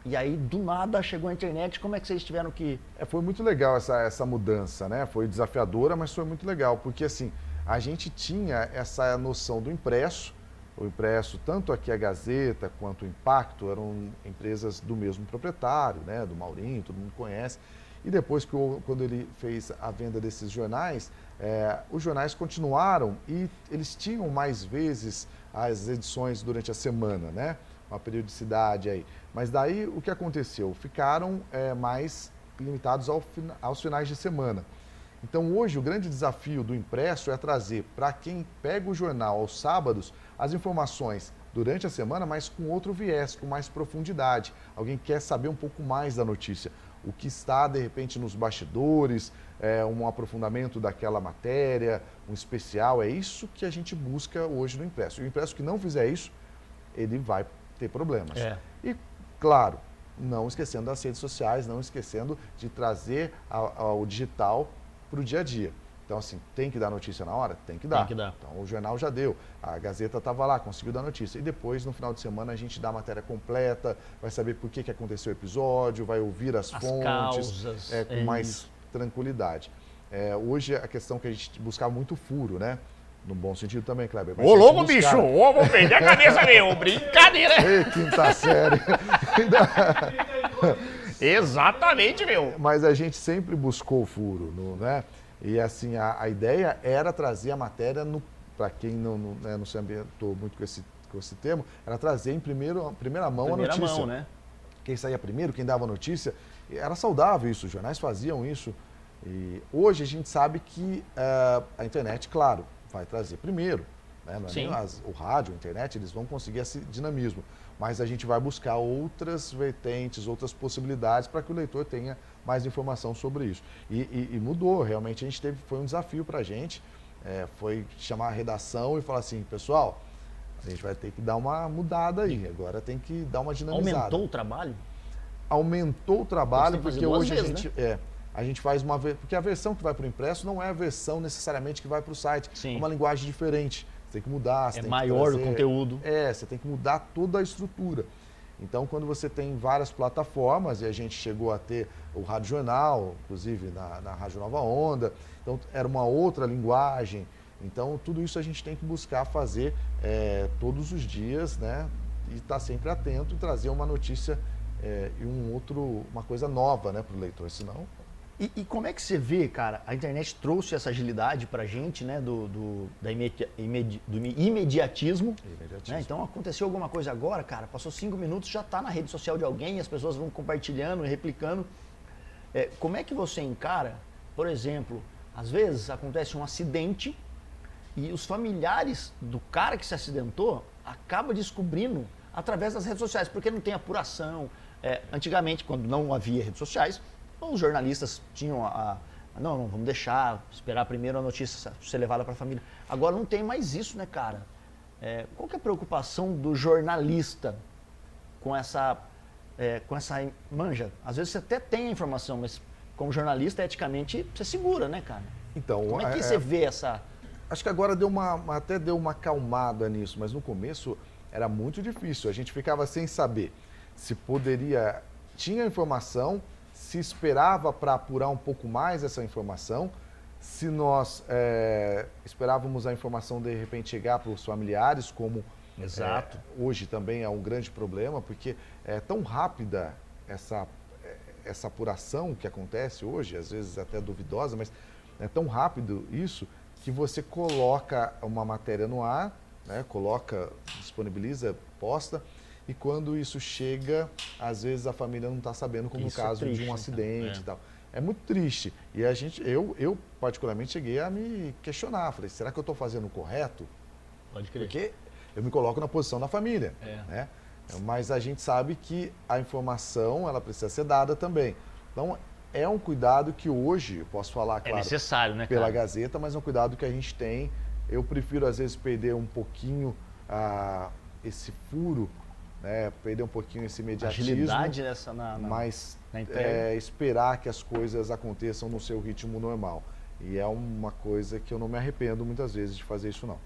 E aí, do nada, chegou a internet. Como é que vocês tiveram que... Foi muito legal essa mudança, né? Foi desafiadora, mas foi muito legal. Porque, assim, a gente tinha essa noção do impresso. O impresso, tanto aqui a Gazeta quanto o Impacto, eram empresas do mesmo proprietário, né? Do Maurinho, todo mundo conhece. E depois, quando ele fez a venda desses jornais, os jornais continuaram e eles tinham mais vezes as edições durante a semana, né? Uma periodicidade aí. Mas daí o que aconteceu? Ficaram mais limitados aos finais de semana. Então hoje o grande desafio do impresso é trazer para quem pega o jornal aos sábados as informações durante a semana, mas com outro viés, com mais profundidade. Alguém quer saber um pouco mais da notícia. O que está, de repente, nos bastidores, um aprofundamento daquela matéria, um especial. É isso que a gente busca hoje no impresso. E o impresso que não fizer isso, ele vai ter problemas. E, claro, não esquecendo das redes sociais, não esquecendo de trazer o digital para o dia a dia. Então, assim, tem que dar notícia na hora? Tem que dar. Tem que dar. Então, o jornal já deu, a Gazeta estava lá, conseguiu dar notícia. E depois, no final de semana, a gente dá a matéria completa, vai saber por que aconteceu o episódio, vai ouvir as fontes, causas, com mais tranquilidade. Hoje, a questão que a gente buscava muito furo, né? No bom sentido também, Kleber. Ô, louco, bicho! Ô, vou perder a cabeça, meu! Brincadeira! Ei, quinta série! Exatamente, meu! Mas a gente sempre buscou o furo, né? E assim, a ideia era trazer a matéria, para quem não se ambientou muito com esse termo, era trazer em primeira mão a notícia. Primeira mão, né? Quem saía primeiro, quem dava notícia, era saudável isso, os jornais faziam isso. E hoje a gente sabe que a internet, claro, vai trazer primeiro. Né? O rádio, a internet, eles vão conseguir esse dinamismo. Mas a gente vai buscar outras vertentes, outras possibilidades para que o leitor tenha mais informação sobre isso. E mudou, realmente foi um desafio para a gente, foi chamar a redação e falar assim, pessoal, a gente vai ter que dar uma mudada aí, agora tem que dar uma dinamizada. Aumentou o trabalho? Aumentou o trabalho, porque hoje a gente faz porque a versão que vai para o impresso não é a versão necessariamente que vai para o site, é uma linguagem diferente. Você tem que mudar, você tem maior que o conteúdo. Você tem que mudar toda a estrutura. Então, quando você tem várias plataformas, e a gente chegou a ter o Rádio Jornal, inclusive na Rádio Nova Onda, então era uma outra linguagem. Então, tudo isso a gente tem que buscar fazer todos os dias, né? E estar sempre atento e trazer uma notícia e uma coisa nova, né, para o leitor, senão... E como é que você vê, cara, a internet trouxe essa agilidade pra gente, né, do imediatismo. Né? Então aconteceu alguma coisa agora, cara, passou 5 minutos, já tá na rede social de alguém, as pessoas vão compartilhando, replicando. Como é que você encara, por exemplo, às vezes acontece um acidente e os familiares do cara que se acidentou acabam descobrindo através das redes sociais, porque não tem apuração. Antigamente, quando não havia redes sociais, os jornalistas tinham não, vamos esperar primeiro a notícia ser levada para a família. Agora não tem mais isso, né, cara? Qual que é a preocupação do jornalista com essa manja? Às vezes você até tem a informação, mas como jornalista, eticamente, você segura, né, cara? Então, como é que você vê essa... Acho que agora até deu uma acalmada nisso, mas no começo era muito difícil. A gente ficava sem saber se tinha informação, se esperava para apurar um pouco mais essa informação, se nós esperávamos a informação de repente chegar para os familiares, como hoje também é um grande problema, porque é tão rápida essa apuração que acontece hoje, às vezes até duvidosa, mas é tão rápido isso que você coloca uma matéria no ar, né, disponibiliza, posta, e quando isso chega, às vezes a família não está sabendo, como isso no caso triste, de um acidente então. e tal. É muito triste. E eu particularmente cheguei a me questionar. Falei, será que eu estou fazendo o correto? Pode crer. Porque eu me coloco na posição da família. Né? Mas a gente sabe que a informação ela precisa ser dada também. Então, é um cuidado que hoje, eu posso falar, claro, necessário, né, pela cara? Gazeta, mas é um cuidado que a gente tem. Eu prefiro, às vezes, perder um pouquinho esse furo, né, perder um pouquinho esse imediatismo, agilidade mas na entrega. Esperar que as coisas aconteçam no seu ritmo normal. E é uma coisa que eu não me arrependo muitas vezes de fazer isso, não.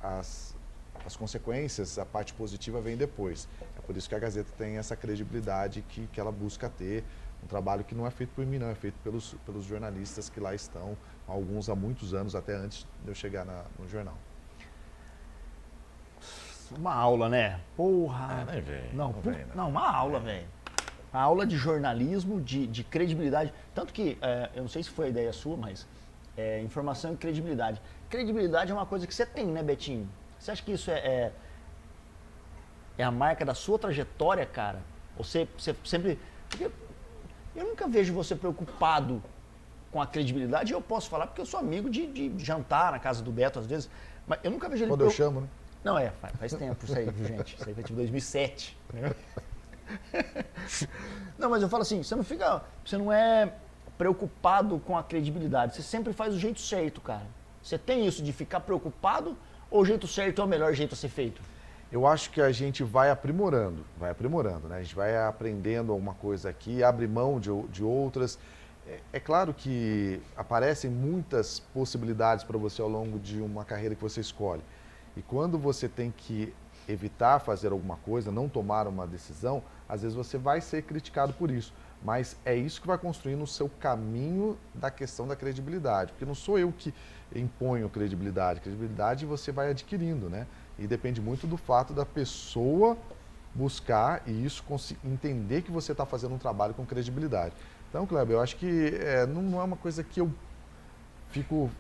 As consequências, a parte positiva vem depois. É por isso que a Gazeta tem essa credibilidade que ela busca ter, um trabalho que não é feito por mim, não, é feito pelos jornalistas que lá estão, alguns há muitos anos, até antes de eu chegar no jornal. Uma aula, né? Porra! Não, uma aula, velho. Uma aula de jornalismo, de credibilidade. Tanto que, eu não sei se foi a ideia sua, mas informação e credibilidade. Credibilidade é uma coisa que você tem, né, Betinho? Você acha que isso é a marca da sua trajetória, cara? Você sempre... Porque eu nunca vejo você preocupado com a credibilidade. Eu posso falar porque eu sou amigo de jantar na casa do Beto, às vezes. Mas eu nunca vejo ele... Quando eu chamo, né? Não, faz tempo isso aí, viu, gente? Isso aí foi tipo 2007. Né? Não, mas eu falo assim, você não é preocupado com a credibilidade, você sempre faz o jeito certo, cara. Você tem isso de ficar preocupado ou o jeito certo é o melhor jeito a ser feito? Eu acho que a gente vai aprimorando, né? A gente vai aprendendo alguma coisa aqui, abre mão de outras. É claro que aparecem muitas possibilidades para você ao longo de uma carreira que você escolhe. E quando você tem que evitar fazer alguma coisa, não tomar uma decisão, às vezes você vai ser criticado por isso. Mas é isso que vai construindo o seu caminho da questão da credibilidade. Porque não sou eu que imponho credibilidade. Credibilidade você vai adquirindo, né? E depende muito do fato da pessoa buscar e isso entender que você está fazendo um trabalho com credibilidade. Então, Kleber, eu acho que não é uma coisa que eu fico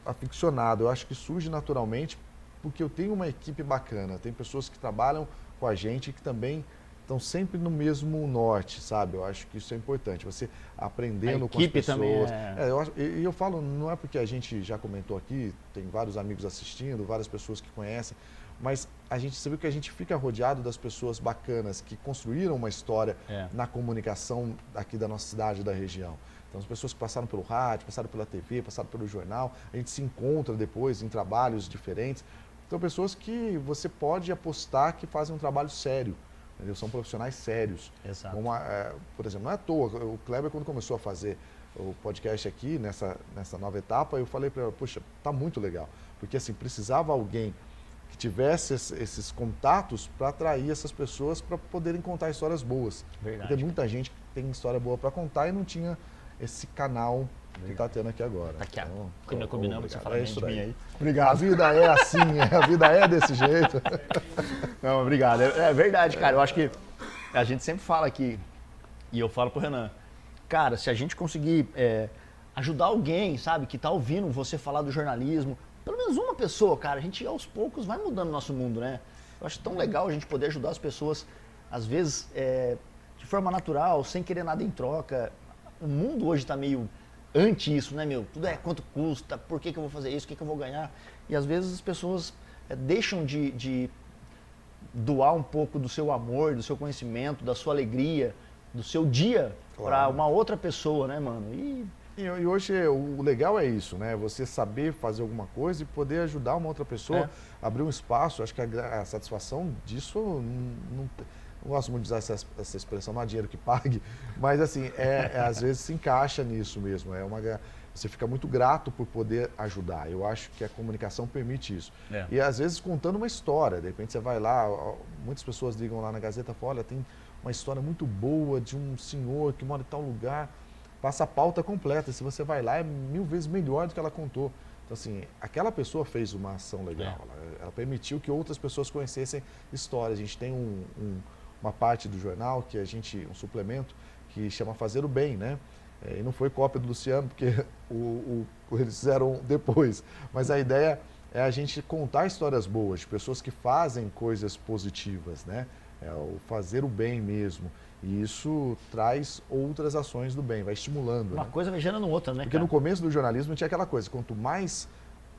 aficionado. Eu acho que surge naturalmente porque eu tenho uma equipe bacana. Tem pessoas que trabalham com a gente que também estão sempre no mesmo norte, sabe? Eu acho que isso é importante. Você aprendendo com as pessoas. Também eu falo, não é porque a gente já comentou aqui, tem vários amigos assistindo, várias pessoas que conhecem, mas você viu que a gente fica rodeado das pessoas bacanas que construíram uma história na comunicação aqui da nossa cidade, da região. Então, as pessoas que passaram pelo rádio, passaram pela TV, passaram pelo jornal, a gente se encontra depois em trabalhos diferentes. Então, pessoas que você pode apostar que fazem um trabalho sério, entendeu? São profissionais sérios. Exato. Como por exemplo, não é à toa, o Kleber, quando começou a fazer o podcast aqui, nessa nova etapa, eu falei para ela, poxa, tá muito legal. Porque, assim, precisava alguém que tivesse esses contatos para atrair essas pessoas para poderem contar histórias boas. Verdade. Porque muita gente tem história boa para contar e não tinha esse canal que está tendo aqui agora. Tá aqui, então, combinamos, você fala bem de mim aí. Obrigado. A vida é assim, a vida é desse jeito. Não, obrigado. É verdade, cara. Eu acho que a gente sempre fala aqui, e eu falo pro Renan, cara, se a gente conseguir ajudar alguém, sabe, que tá ouvindo você falar do jornalismo, pelo menos uma pessoa, cara, a gente aos poucos vai mudando o nosso mundo, né? Eu acho tão legal a gente poder ajudar as pessoas, às vezes, de forma natural, sem querer nada em troca. O mundo hoje tá meio anti isso, né, meu? Tudo é quanto custa, por que eu vou fazer isso, o que eu vou ganhar? E às vezes as pessoas deixam de doar um pouco do seu amor, do seu conhecimento, da sua alegria, do seu dia para uma outra pessoa, né, mano? E hoje o legal é isso, né? Você saber fazer alguma coisa e poder ajudar uma outra pessoa, abrir um espaço. Acho que a satisfação disso não gosto muito de usar essa expressão, não há dinheiro que pague, mas assim, às vezes se encaixa nisso mesmo. Você fica muito grato por poder ajudar. Eu acho que a comunicação permite isso. E às vezes contando uma história, de repente você vai lá, muitas pessoas ligam lá na Gazeta e falam, olha, tem uma história muito boa de um senhor que mora em tal lugar, passa a pauta completa. Se você vai lá, é 1000 vezes melhor do que ela contou. Então, assim, aquela pessoa fez uma ação legal. Ela permitiu que outras pessoas conhecessem histórias. A gente tem uma parte do jornal, um suplemento, que chama Fazer o Bem, né? E não foi cópia do Luciano, porque eles fizeram depois. Mas a ideia é a gente contar histórias boas, de pessoas que fazem coisas positivas, né? O fazer o bem mesmo. E isso traz outras ações do bem, vai estimulando. Uma coisa vai gerando outra, né? Porque no começo do jornalismo tinha aquela coisa, quanto mais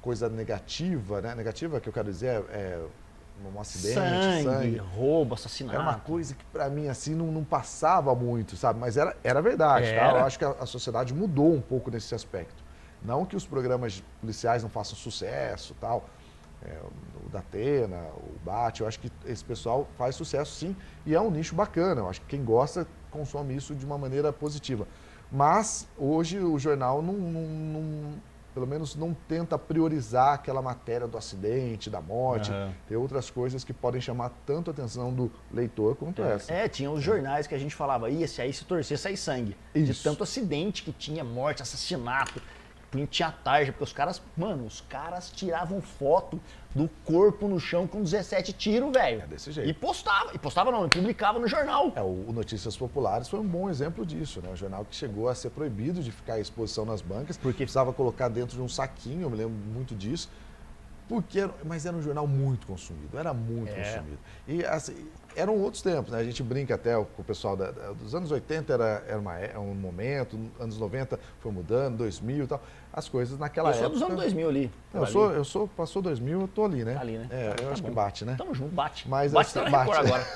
coisa negativa, né? Negativa que eu quero dizer um acidente, sangue, roubo, assassinato. Era uma coisa que para mim assim não passava muito, sabe? Mas era verdade, tá? Eu acho que a sociedade mudou um pouco nesse aspecto. Não que os programas policiais não façam sucesso, tal. O Datena, o Bate, eu acho que esse pessoal faz sucesso sim e é um nicho bacana. Eu acho que quem gosta consome isso de uma maneira positiva. Mas hoje o jornal pelo menos não tenta priorizar aquela matéria do acidente, da morte. Tem outras coisas que podem chamar tanto a atenção do leitor quanto essa. Tinha os jornais que a gente falava, esse aí se torcer sai sangue. Isso. De tanto acidente que tinha, morte, assassinato. Tinha tarja, porque os caras tiravam foto do corpo no chão com 17 tiros, velho. Desse jeito. E postava não, publicava no jornal. O Notícias Populares foi um bom exemplo disso, né? Um jornal que chegou a ser proibido de ficar em exposição nas bancas, porque precisava colocar dentro de um saquinho, eu me lembro muito disso. Mas era um jornal muito consumido, era muito consumido. E assim, eram outros tempos, né? A gente brinca até com o pessoal dos anos 80 era um momento, anos 90 foi mudando, 2000 e tal. As coisas naquela época... Eu sou dos anos 2000 ali. Passou 2000, eu tô ali, né? Ali, né? Eu acho que bate, né? Tamo junto, bate. Mas, bate assim, na Record agora.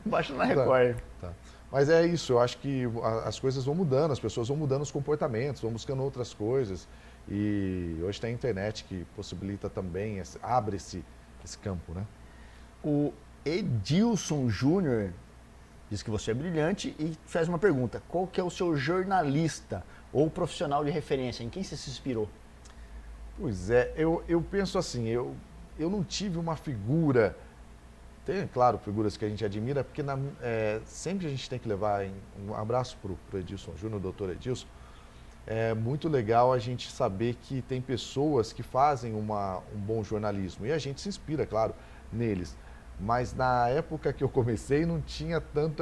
Bate na Record. Tá. Mas é isso, eu acho que as coisas vão mudando, as pessoas vão mudando os comportamentos, vão buscando outras coisas. E hoje tem a internet que possibilita também, abre esse campo, né? O Edilson Júnior, diz que você é brilhante e faz uma pergunta. Qual que é o seu jornalista ou profissional de referência? Em quem você se inspirou? Pois é, eu penso assim, eu não tive uma figura. Tem, claro, figuras que a gente admira, porque sempre a gente tem que levar um abraço para o Edilson Júnior, doutor Edilson. É muito legal a gente saber que tem pessoas que fazem um bom jornalismo e a gente se inspira, claro, neles. Mas na época que eu comecei não tinha tanto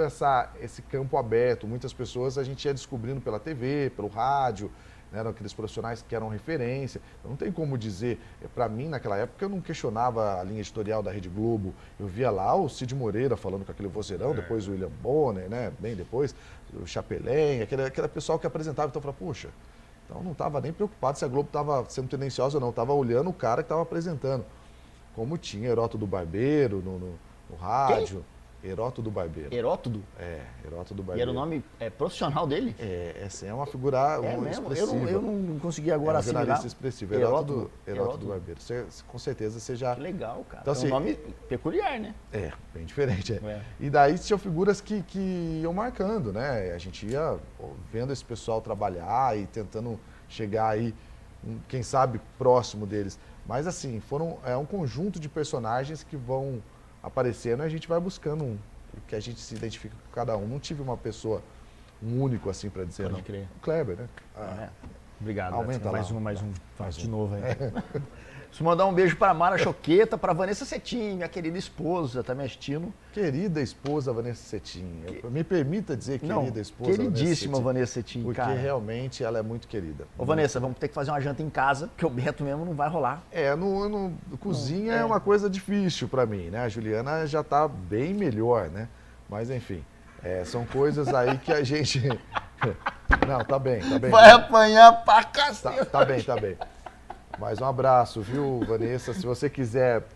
esse campo aberto. Muitas pessoas a gente ia descobrindo pela TV, pelo rádio, né, eram aqueles profissionais que eram referência. Não tem como dizer, para mim naquela época eu não questionava a linha editorial da Rede Globo. Eu via lá o Cid Moreira falando com aquele vozeirão, depois o William Bonner, né, bem depois, o Chapelin, aquele pessoal que apresentava. Então eu falava, puxa, então não estava nem preocupado se a Globo estava sendo tendenciosa ou não, estava olhando o cara que estava apresentando. Como tinha Herótodo Barbeiro no rádio. Quem? Herótodo Barbeiro. Herótodo? É, Herótodo Barbeiro. E era o nome profissional dele? Essa é uma figura expressiva. Eu não consegui agora assimilar. Um jornalista expressivo, Herótodo Barbeiro. Com certeza você já... Que legal, cara. Então, assim, um nome peculiar, né? É, bem diferente. E daí tinham figuras que iam marcando, né? A gente ia vendo esse pessoal trabalhar e tentando chegar aí, quem sabe, próximo deles. Mas assim, é um conjunto de personagens que vão aparecendo e a gente vai buscando o que a gente se identifica com cada um. Não tive uma pessoa, um único assim para dizer. Pode crer. O Kleber, né? Obrigado. Aumenta mais lá. Mais um. De novo aí. Preciso mandar um beijo para Mara Choqueta, para Vanessa Cetim, minha querida esposa, tá me assistindo. Querida esposa Vanessa Cetim. Me permita dizer querida esposa queridíssima Vanessa Cetim, porque cara. realmente ela é muito querida. Ô Vanessa, vamos ter que fazer uma janta em casa, porque o Beto mesmo não vai rolar. Cozinha é uma coisa difícil para mim, né? A Juliana já tá bem melhor, né? Mas enfim, são coisas aí que a gente... Não, tá bem. Vai apanhar pra cacete. Tá bem. Mas um abraço, viu, Vanessa? Se você quiser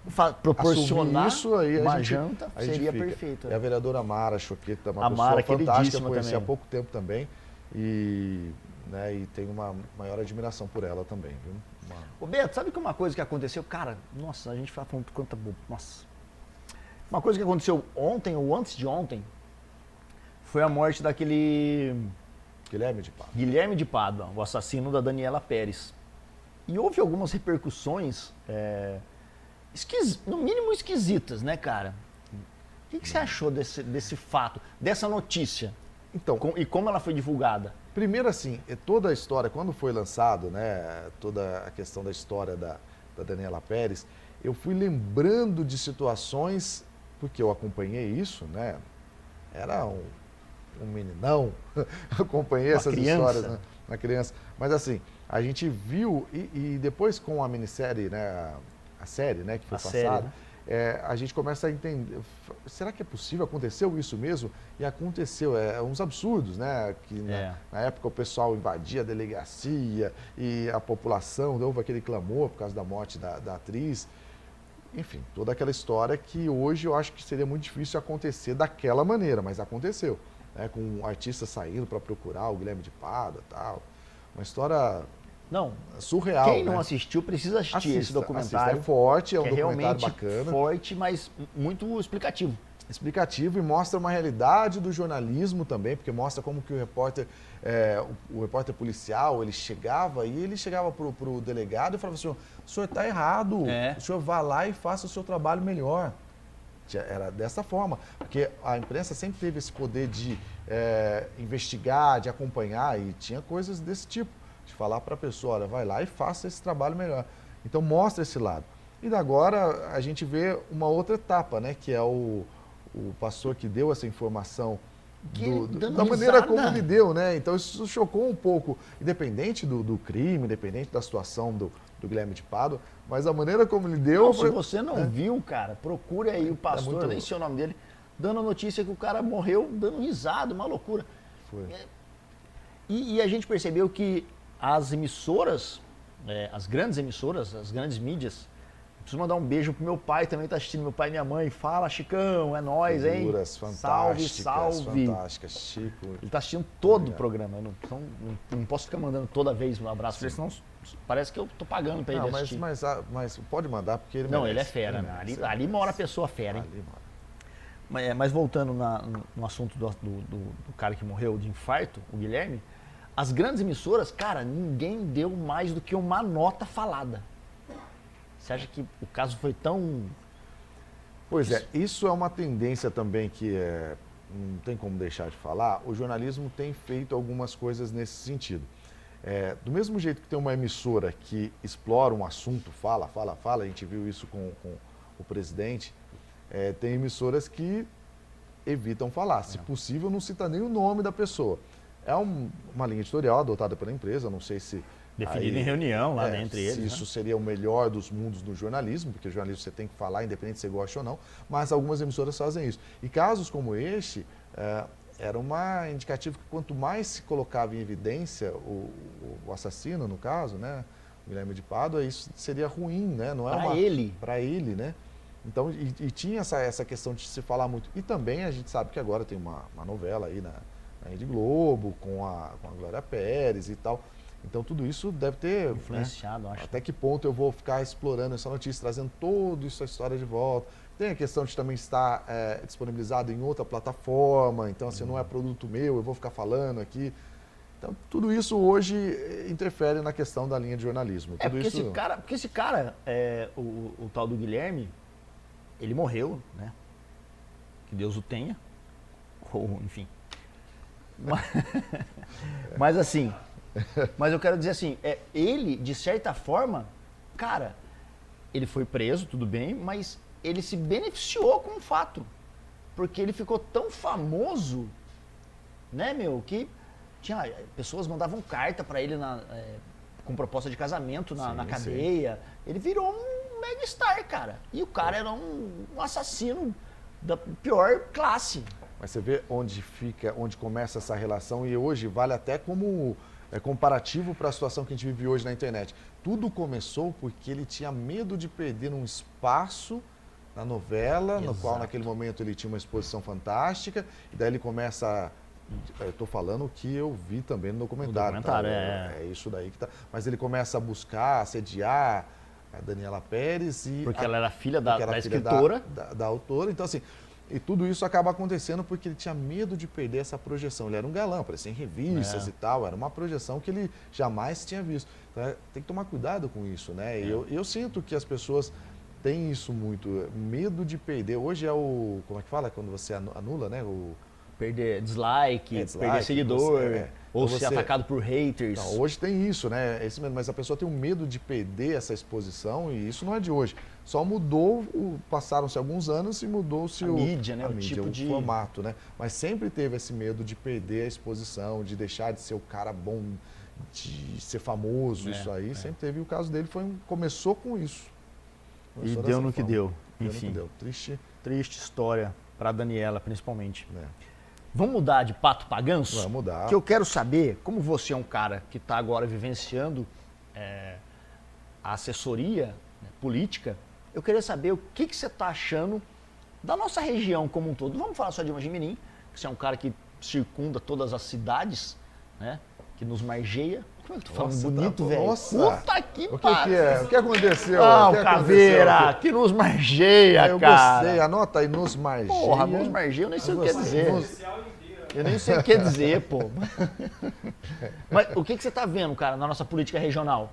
proporcionar isso, aí uma janta, seria perfeito. É a vereadora Mara Choqueta, uma pessoa fantástica, conheci também. há pouco tempo também. E tenho uma maior admiração por ela também, viu? Ô Beto, sabe que uma coisa que aconteceu? Cara, nossa, a gente fala falando quanta boba. Nossa. Uma coisa que aconteceu ontem ou antes de ontem foi a morte daquele... Guilherme de Pádua, o assassino da Daniela Pérez. E houve algumas repercussões, no mínimo esquisitas, né, cara? O que você achou desse fato, dessa notícia? Então, e como ela foi divulgada? Primeiro, assim, toda a história, quando foi lançado, né, toda a questão da história da Daniela Pérez, eu fui lembrando de situações, porque eu acompanhei isso, né? Era um meninão, acompanhei essas histórias, né? Uma criança. Mas assim, a gente viu, e depois com a minissérie, né, a série, né, que foi passada, né? A gente começa a entender, será que é possível? Aconteceu isso mesmo? E aconteceu, uns absurdos, né? Que na época o pessoal invadia a delegacia e a população, houve aquele clamor por causa da morte da atriz. Enfim, toda aquela história que hoje eu acho que seria muito difícil acontecer daquela maneira, mas aconteceu. Né, com um artista saindo para procurar o Guilherme de Pádua e tal. Uma história surreal. Quem não assistiu precisa assistir esse documentário. É forte, é um documentário realmente bacana. Forte, mas muito explicativo. Explicativo e mostra uma realidade do jornalismo também, porque mostra como que o repórter policial, ele chegava para o delegado e falava assim, o senhor está errado, o senhor vá lá e faça o seu trabalho melhor. Era dessa forma, porque a imprensa sempre teve esse poder de investigar, de acompanhar, e tinha coisas desse tipo, de falar para a pessoa, olha, vai lá e faça esse trabalho melhor. Então mostra esse lado. E agora a gente vê uma outra etapa, né, que é o pastor que deu essa informação da maneira como ele deu, né? Então isso chocou um pouco, independente do crime, independente da situação do Guilherme de Pádua, mas a maneira como ele deu... Se você não viu, cara, procure aí o pastor, nem sei o nome dele, dando a notícia que o cara morreu dando risada, uma loucura. Foi. E a gente percebeu que as emissoras, as grandes emissoras, as grandes mídias, preciso mandar um beijo pro meu pai, também tá assistindo, meu pai e minha mãe. Fala, Chicão, é nóis, hein? Figuras fantásticas, salve. Fantásticas, Chico. Ele tá assistindo todo o programa, eu não posso ficar mandando toda vez um abraço pra ele, senão parece que eu tô pagando pra ele assistir. Mas pode mandar, porque ele Não, merece. ele é fera, né? Ali mora a pessoa fera, hein? Ali mora. Mas voltando no assunto do cara que morreu de infarto, o Guilherme, as grandes emissoras, cara, ninguém deu mais do que uma nota falada. Você acha que o caso foi tão... Pois é, isso é uma tendência também que não tem como deixar de falar. O jornalismo tem feito algumas coisas nesse sentido. Do mesmo jeito que tem uma emissora que explora um assunto, fala, a gente viu isso com o presidente, tem emissoras que evitam falar. Se possível, não cita nem o nome da pessoa. É uma linha editorial adotada pela empresa, não sei se... Definido em reunião lá entre eles. Se isso seria o melhor dos mundos do jornalismo, porque o jornalismo você tem que falar, independente se você gosta ou não, mas algumas emissoras fazem isso. E casos como este, era uma indicativo que quanto mais se colocava em evidência o assassino, no caso, né, o Guilherme de Pádua, isso seria ruim, né? Não é para ele, né? Então, e tinha essa questão de se falar muito. E também a gente sabe que agora tem uma novela aí na Rede Globo, com a Glória Pérez e tal. Então, tudo isso deve ter influenciado, acho. Até que ponto eu vou ficar explorando essa notícia, trazendo toda essa história de volta. Tem a questão de também estar disponibilizado em outra plataforma, então, assim, não é produto meu, eu vou ficar falando aqui. Então, tudo isso hoje interfere na questão da linha de jornalismo. Tudo porque, isso... esse cara, o tal do Guilherme, ele morreu, né? Que Deus o tenha, ou enfim. Mas assim... Mas eu quero dizer assim, ele, de certa forma, cara, ele foi preso, tudo bem, mas ele se beneficiou com o fato. Porque ele ficou tão famoso, né, meu, que pessoas mandavam carta pra ele com proposta de casamento na cadeia. Sim. Ele virou um megastar, cara. E o cara era um assassino da pior classe. Mas você vê onde começa essa relação e hoje vale até como... comparativo para a situação que a gente vive hoje na internet. Tudo começou porque ele tinha medo de perder um espaço na novela, no qual naquele momento ele tinha uma exposição fantástica, e daí ele começa eu estou falando o que eu vi também no documentário. Tá? É isso daí que tá. Mas ele começa a buscar, assediar a Daniela Pérez porque ela era filha da escritora. Da autora. Então, assim, e tudo isso acaba acontecendo porque ele tinha medo de perder essa projeção. Ele era um galã, aparecia em revistas e tal, era uma projeção que ele jamais tinha visto. Então, tem que tomar cuidado com isso, né? Eu sinto que as pessoas têm isso muito, medo de perder. Hoje é como é que fala quando você anula, né? Perder dislike, perder seguidor, ou ser atacado por haters. Não, hoje tem isso, né? É esse mesmo, mas a pessoa tem um medo de perder essa exposição e isso não é de hoje. Só mudou, passaram-se alguns anos e mudou-se a mídia, né? o formato, né? Mas sempre teve esse medo de perder a exposição, de deixar de ser o cara bom, de ser famoso, isso aí. Sempre teve. O caso dele começou com isso. Começou e deu no que deu. Enfim, deu. Triste história para Daniela, principalmente. Vamos mudar de pato para ganso? Vamos mudar. Que eu quero saber, como você é um cara que está agora vivenciando a assessoria política, eu queria saber o que você está achando da nossa região como um todo. Não vamos falar só de Mojimirim, que você é um cara que circunda todas as cidades, né? Que nos margeia. Como é que eu tô falando bonito, velho? Nossa! Puta que pariu! O que aconteceu? O Caveira, que nos margeia, eu cara. Eu gostei, anota aí, nos margeia. Porra, nos margeia, eu nem sei o que quer dizer. Eu nem sei o que quer dizer, pô. Mas o que você tá vendo, cara, na nossa política regional?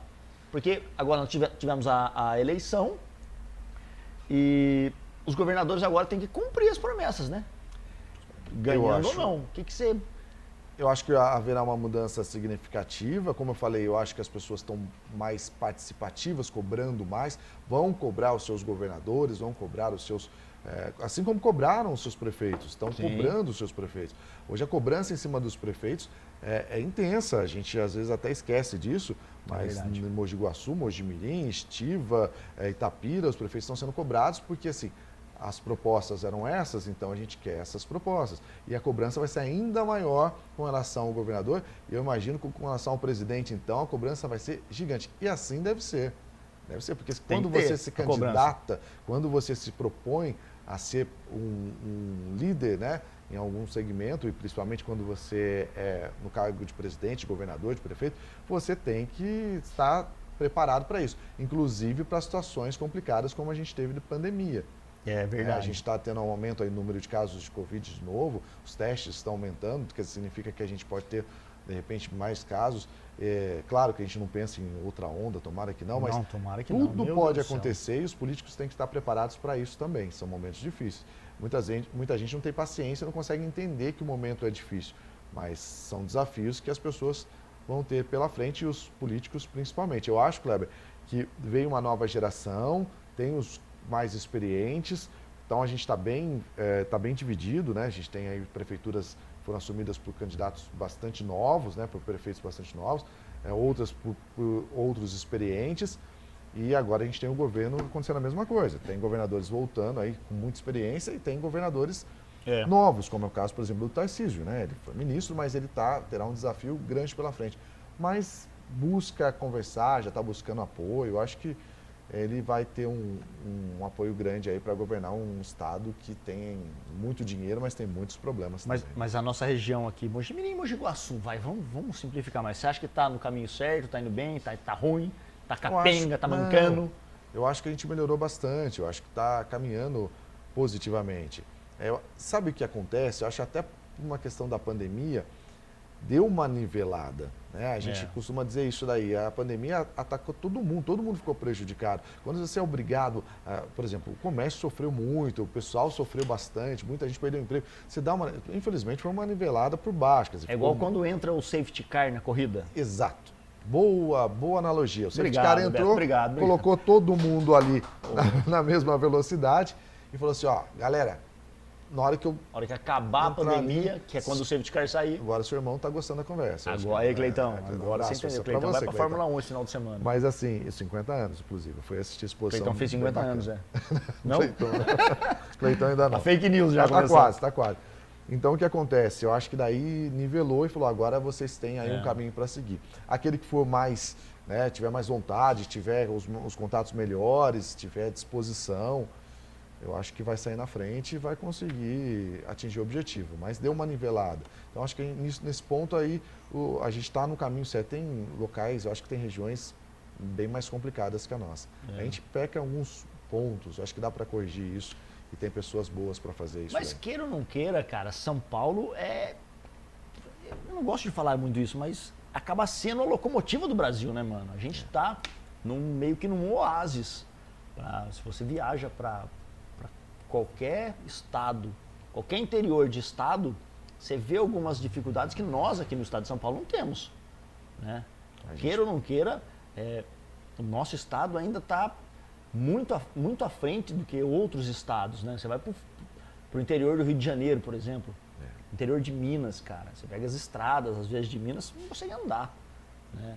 Porque agora nós tivemos a eleição e os governadores agora têm que cumprir as promessas, né? Ganhando ou não. O que você... Eu acho que haverá uma mudança significativa. Como eu falei, eu acho que as pessoas estão mais participativas, cobrando mais, vão cobrar os seus governadores, vão cobrar os seus... assim como cobraram os seus prefeitos, estão cobrando os seus prefeitos. Hoje a cobrança em cima dos prefeitos é intensa, a gente às vezes até esquece disso, mas em Mogi Guaçu, Mojimirim, Estiva, Itapira, os prefeitos estão sendo cobrados porque assim, as propostas eram essas, então a gente quer essas propostas. E a cobrança vai ser ainda maior com relação ao governador. E eu imagino que com relação ao presidente, então, a cobrança vai ser gigante. E assim deve ser. Deve ser, porque quando você se candidata, quando você se propõe a ser um líder, né, em algum segmento, e principalmente quando você é no cargo de presidente, de governador, de prefeito, você tem que estar preparado para isso. Inclusive para situações complicadas como a gente teve de pandemia. É verdade. A gente está tendo um aumento aí no número de casos de Covid de novo, os testes estão aumentando, que significa que a gente pode ter, de repente, mais casos. Claro que a gente não pensa em outra onda, tomara que não, mas tomara que tudo não. pode acontecer e os políticos têm que estar preparados para isso também. São momentos difíceis. Muita gente não tem paciência, não consegue entender que o momento é difícil, mas são desafios que as pessoas vão ter pela frente e os políticos principalmente. Eu acho, Kleber, que veio uma nova geração, tem os mais experientes, então a gente está bem dividido, né? A gente tem aí prefeituras que foram assumidas por candidatos bastante novos, né? Por prefeitos bastante novos, outras por outros experientes, e agora a gente tem o governo acontecendo a mesma coisa. Tem governadores voltando aí com muita experiência e tem governadores novos, como é o caso, por exemplo, do Tarcísio, né? Ele foi ministro, mas ele terá um desafio grande pela frente. Mas busca conversar, já está buscando apoio, eu acho que ele vai ter um apoio grande aí para governar um estado que tem muito dinheiro, mas tem muitos problemas também. Mas a nossa região aqui, Mojimirim e Mogi Guaçu, vamos simplificar mais. Você acha que está no caminho certo, está indo bem, está ruim, está capenga, está mancando? Eu acho que a gente melhorou bastante, eu acho que está caminhando positivamente. Sabe o que acontece? Eu acho até uma questão da pandemia, deu uma nivelada, né? A gente costuma dizer isso daí, a pandemia atacou todo mundo ficou prejudicado. Quando você é obrigado, por exemplo, o comércio sofreu muito, o pessoal sofreu bastante, muita gente perdeu o emprego. Infelizmente foi uma nivelada por baixo. Quer dizer, igual quando entra o safety car na corrida. Exato. Boa analogia. O safety car entrou, obrigado. Colocou todo mundo ali na mesma velocidade e falou assim, galera, na hora que acabar a pandemia, que é quando o safety car sair. Agora seu irmão está gostando da conversa. Agora aí, Cleitão. Agora você entendeu. Cleitão vai para a Fórmula 1 esse final de semana. Mas assim, 50 anos, inclusive. Eu fui assistir a exposição. Cleitão fez 50 anos, Não? Cleitão ainda não. A fake news já começou. Tá quase. Então o que acontece? Eu acho que daí nivelou e falou, agora vocês têm aí um caminho para seguir. Aquele que for mais, né, tiver mais vontade, tiver os contatos melhores, tiver disposição, eu acho que vai sair na frente e vai conseguir atingir o objetivo, mas deu uma nivelada. Então, acho que nesse ponto aí, a gente está no caminho certo. Tem locais, eu acho que tem regiões bem mais complicadas que a nossa. A gente peca em alguns pontos, eu acho que dá para corrigir isso e tem pessoas boas para fazer isso. Mas queira ou não queira, cara, São Paulo eu não gosto de falar muito isso, mas acaba sendo a locomotiva do Brasil, né, mano? A gente está meio que num oásis. Se você viaja para qualquer estado, qualquer interior de estado, você vê algumas dificuldades que nós aqui no estado de São Paulo não temos, né? Queira ou não queira, o nosso estado ainda está muito à frente do que outros estados, né? Você vai para o interior do Rio de Janeiro, por exemplo, interior de Minas, cara, você pega as estradas, as vias de Minas, não consegue andar, né?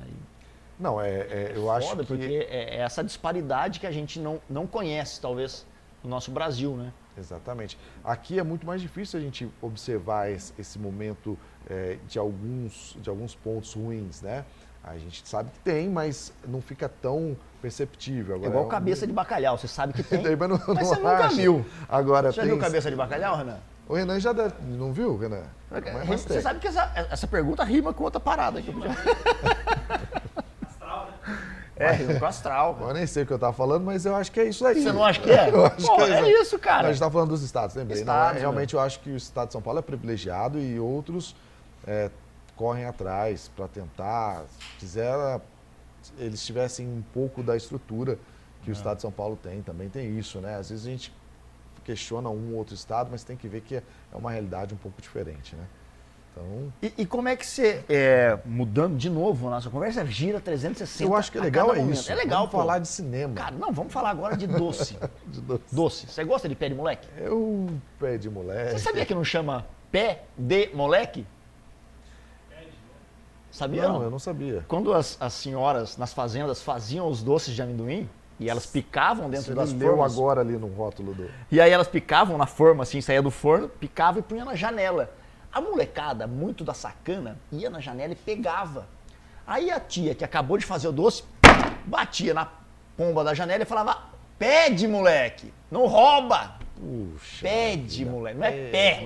Eu acho que... porque é essa disparidade que a gente não conhece, talvez, no nosso Brasil, né? Exatamente. Aqui é muito mais difícil a gente observar esse momento de alguns pontos ruins, né? A gente sabe que tem, mas não fica tão perceptível. Agora, igual cabeça de bacalhau, você sabe que tem, mas você nunca viu. Agora, você já viu cabeça de bacalhau, Renan? O Renan já não viu, Renan? Você sabe que essa pergunta rima com outra parada aqui. Rima com astral. Eu nem sei o que eu estava falando, mas eu acho que é isso aí. Você não acha que é? Eu acho que é isso, cara. A gente está falando dos estados, lembrei. Realmente né? eu acho que o estado de São Paulo é privilegiado e outros correm atrás para tentar, eles tivessem um pouco da estrutura que o estado de São Paulo tem, também tem isso, né? Às vezes a gente questiona um ou outro estado, mas tem que ver que é uma realidade um pouco diferente, né? Então... E como é que você, mudando de novo a nossa conversa, gira 360? Eu acho que é legal isso. É legal falar de cinema. Cara, não, vamos falar agora de doce. De doce. Doce. Você gosta de pé de moleque? Pé de moleque. Você sabia que não chama pé de moleque? Sabia? Não, eu não sabia. Quando as senhoras nas fazendas faziam os doces de amendoim, e elas picavam dentro das formas. Agora ali no rótulo do... E aí elas picavam na forma, assim, saía do forno, picava e punha na janela. A molecada, muito da sacana, ia na janela e pegava. Aí a tia, que acabou de fazer o doce, batia na pomba da janela e falava, pede, moleque, não rouba. Puxa. Pede, moleque, não é pé,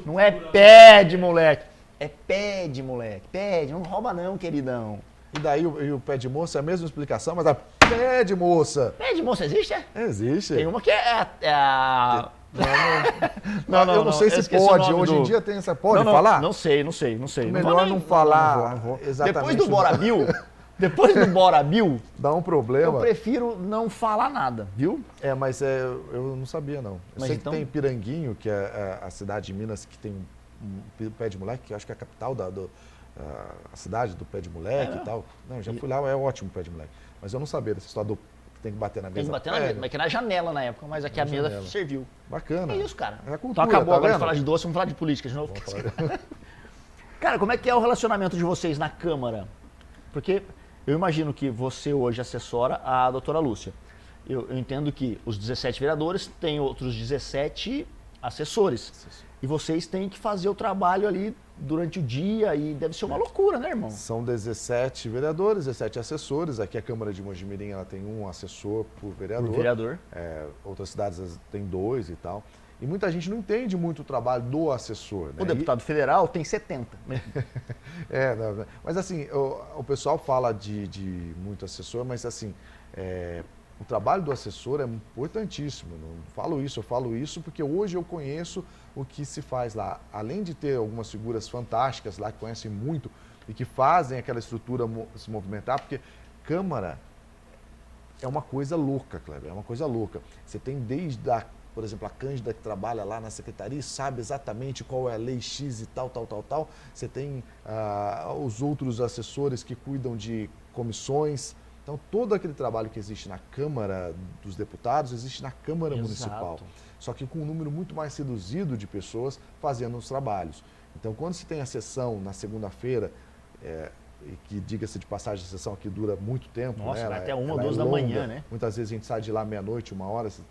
não é pé de moleque. É pé de moleque, pede, não rouba não, queridão. E daí o pé de moço é a mesma explicação, mas Pede, moça. Pede, moça, existe? É? Existe. Tem uma que é a... Eu não sei se pode. Hoje em dia tem essa... Pode falar? Não sei. Melhor não falar. Não vou. Exatamente. Depois do Bora Bill, dá um problema. eu prefiro não falar nada, viu? Mas eu não sabia, não. Eu sei que tem Piranguinho, que é a cidade de Minas que tem um pé de moleque, que eu acho que é a capital a cidade do pé de moleque e tal. Não, já fui lá, é ótimo o pé de moleque. Mas eu não sabia dessa história do que tem que bater na mesa. Tem que bater na mesa, mas que na janela na época, mas aqui a mesa serviu. Bacana. É isso, cara. É a cultura, então acabou tá agora vendo? de falar de doce, vamos falar de política de novo. Cara, como é que é o relacionamento de vocês na Câmara? Porque eu imagino que você hoje assessora a doutora Lúcia. Eu entendo que os 17 vereadores têm outros 17 assessores. E vocês têm que fazer o trabalho ali durante o dia e deve ser uma loucura, né, irmão? São 17 vereadores, 17 assessores. Aqui a Câmara de Mojimirim ela tem um assessor por vereador. Outras cidades têm 2 e tal. E muita gente não entende muito o trabalho do assessor. Né? O deputado federal tem 70. Mas assim, o pessoal fala de muito assessor, mas assim, o trabalho do assessor é importantíssimo. Eu falo isso porque hoje eu conheço o que se faz lá. Além de ter algumas figuras fantásticas lá que conhecem muito e que fazem aquela estrutura se movimentar, porque Câmara é uma coisa louca, Kleber, é uma coisa louca. Você tem por exemplo, a Cândida que trabalha lá na secretaria e sabe exatamente qual é a lei X e tal. Você tem os outros assessores que cuidam de comissões. Então, todo aquele trabalho que existe na Câmara dos Deputados, existe na Câmara Municipal. Só que com um número muito mais reduzido de pessoas fazendo os trabalhos. Então, quando se tem a sessão na segunda-feira, e que, diga-se de passagem, a sessão aqui dura muito tempo. Nossa, né? vai até 1 ou 2 da manhã, né? Muitas vezes a gente sai de lá meia-noite, 1h.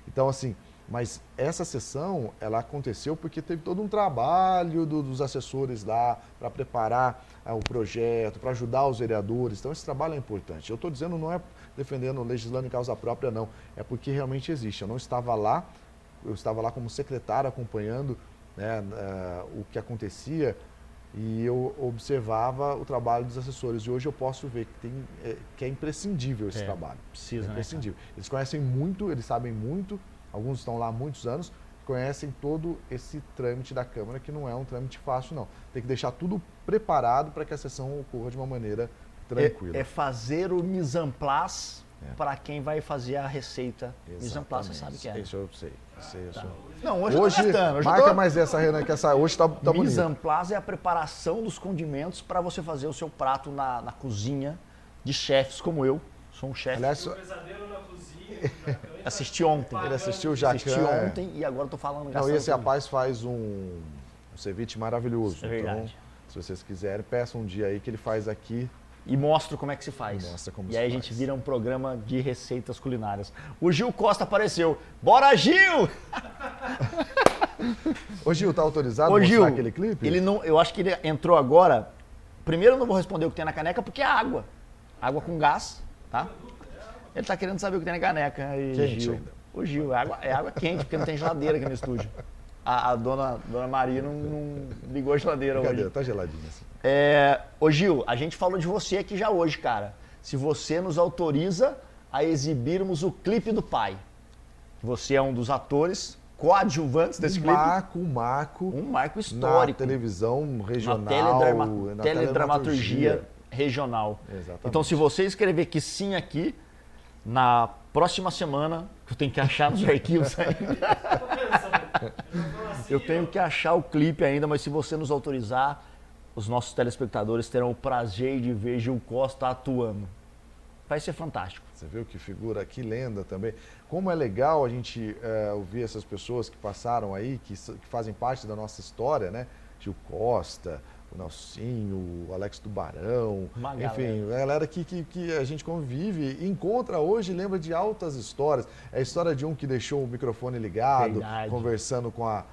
Então, assim, mas essa sessão, ela aconteceu porque teve todo um trabalho dos assessores lá para preparar o projeto, para ajudar os vereadores. Então, esse trabalho é importante. Eu estou dizendo, não é defendendo, legislando em causa própria, não. É porque realmente existe. Eu não estava lá, eu estava lá como secretário acompanhando, né, o que acontecia e eu observava o trabalho dos assessores. E hoje eu posso ver que é imprescindível esse trabalho. Precisa, imprescindível. Eles conhecem muito, eles sabem muito, alguns estão lá há muitos anos, conhecem todo esse trâmite da Câmara, que não é um trâmite fácil, não. Tem que deixar tudo preparado para que a sessão ocorra de uma maneira tranquila. É fazer o mise en place para quem vai fazer a receita. Mise en place, você sabe que é. Isso eu sei. Não, hoje eu tô gastando. Marca mais essa, Renan, que hoje tá bonito. Mise en place é a preparação dos condimentos para você fazer o seu prato na cozinha de chefes como eu. Sou um chefe. Aliás, assisti ontem. Ele assistiu o Jacan. Assisti ontem e agora estou falando. Não, e esse rapaz faz um ceviche maravilhoso. É verdade. Então, se vocês quiserem, peçam um dia aí que ele faz aqui. E mostra como é que se faz. E aí a gente vira um programa de receitas culinárias. O Gil Costa apareceu. Bora, Gil! Ô, Gil, tá autorizado a mostrar aquele clipe? Ele não, eu acho que ele entrou agora. Primeiro eu não vou responder o que tem na caneca, porque é água. Água com gás, tá? Ele tá querendo saber o que tem na caneca. Aí, quente Gil. ainda. O Gil, é água quente, porque não tem geladeira aqui no estúdio. A dona Maria não ligou a geladeira hoje. Tá geladinho assim. Ô Gil, a gente falou de você aqui já hoje, cara. Se você nos autoriza a exibirmos o clipe do pai. Você é um dos atores coadjuvantes desse clipe. Um marco histórico. Na televisão regional. Na teledramaturgia regional. Exatamente. Então, se você escrever que sim aqui, na próxima semana, que eu tenho que achar nos arquivos ainda. Eu tenho que achar o clipe ainda, mas se você nos autorizar, os nossos telespectadores terão o prazer de ver Gil Costa atuando. Vai ser fantástico. Você viu que figura, que lenda também. Como é legal a gente ouvir essas pessoas que passaram aí, que fazem parte da nossa história, né? Gil Costa, o Nelsinho, o Alex Tubarão, enfim, a galera que a gente convive e encontra hoje e lembra de altas histórias. É a história de um que deixou o microfone ligado, conversando com a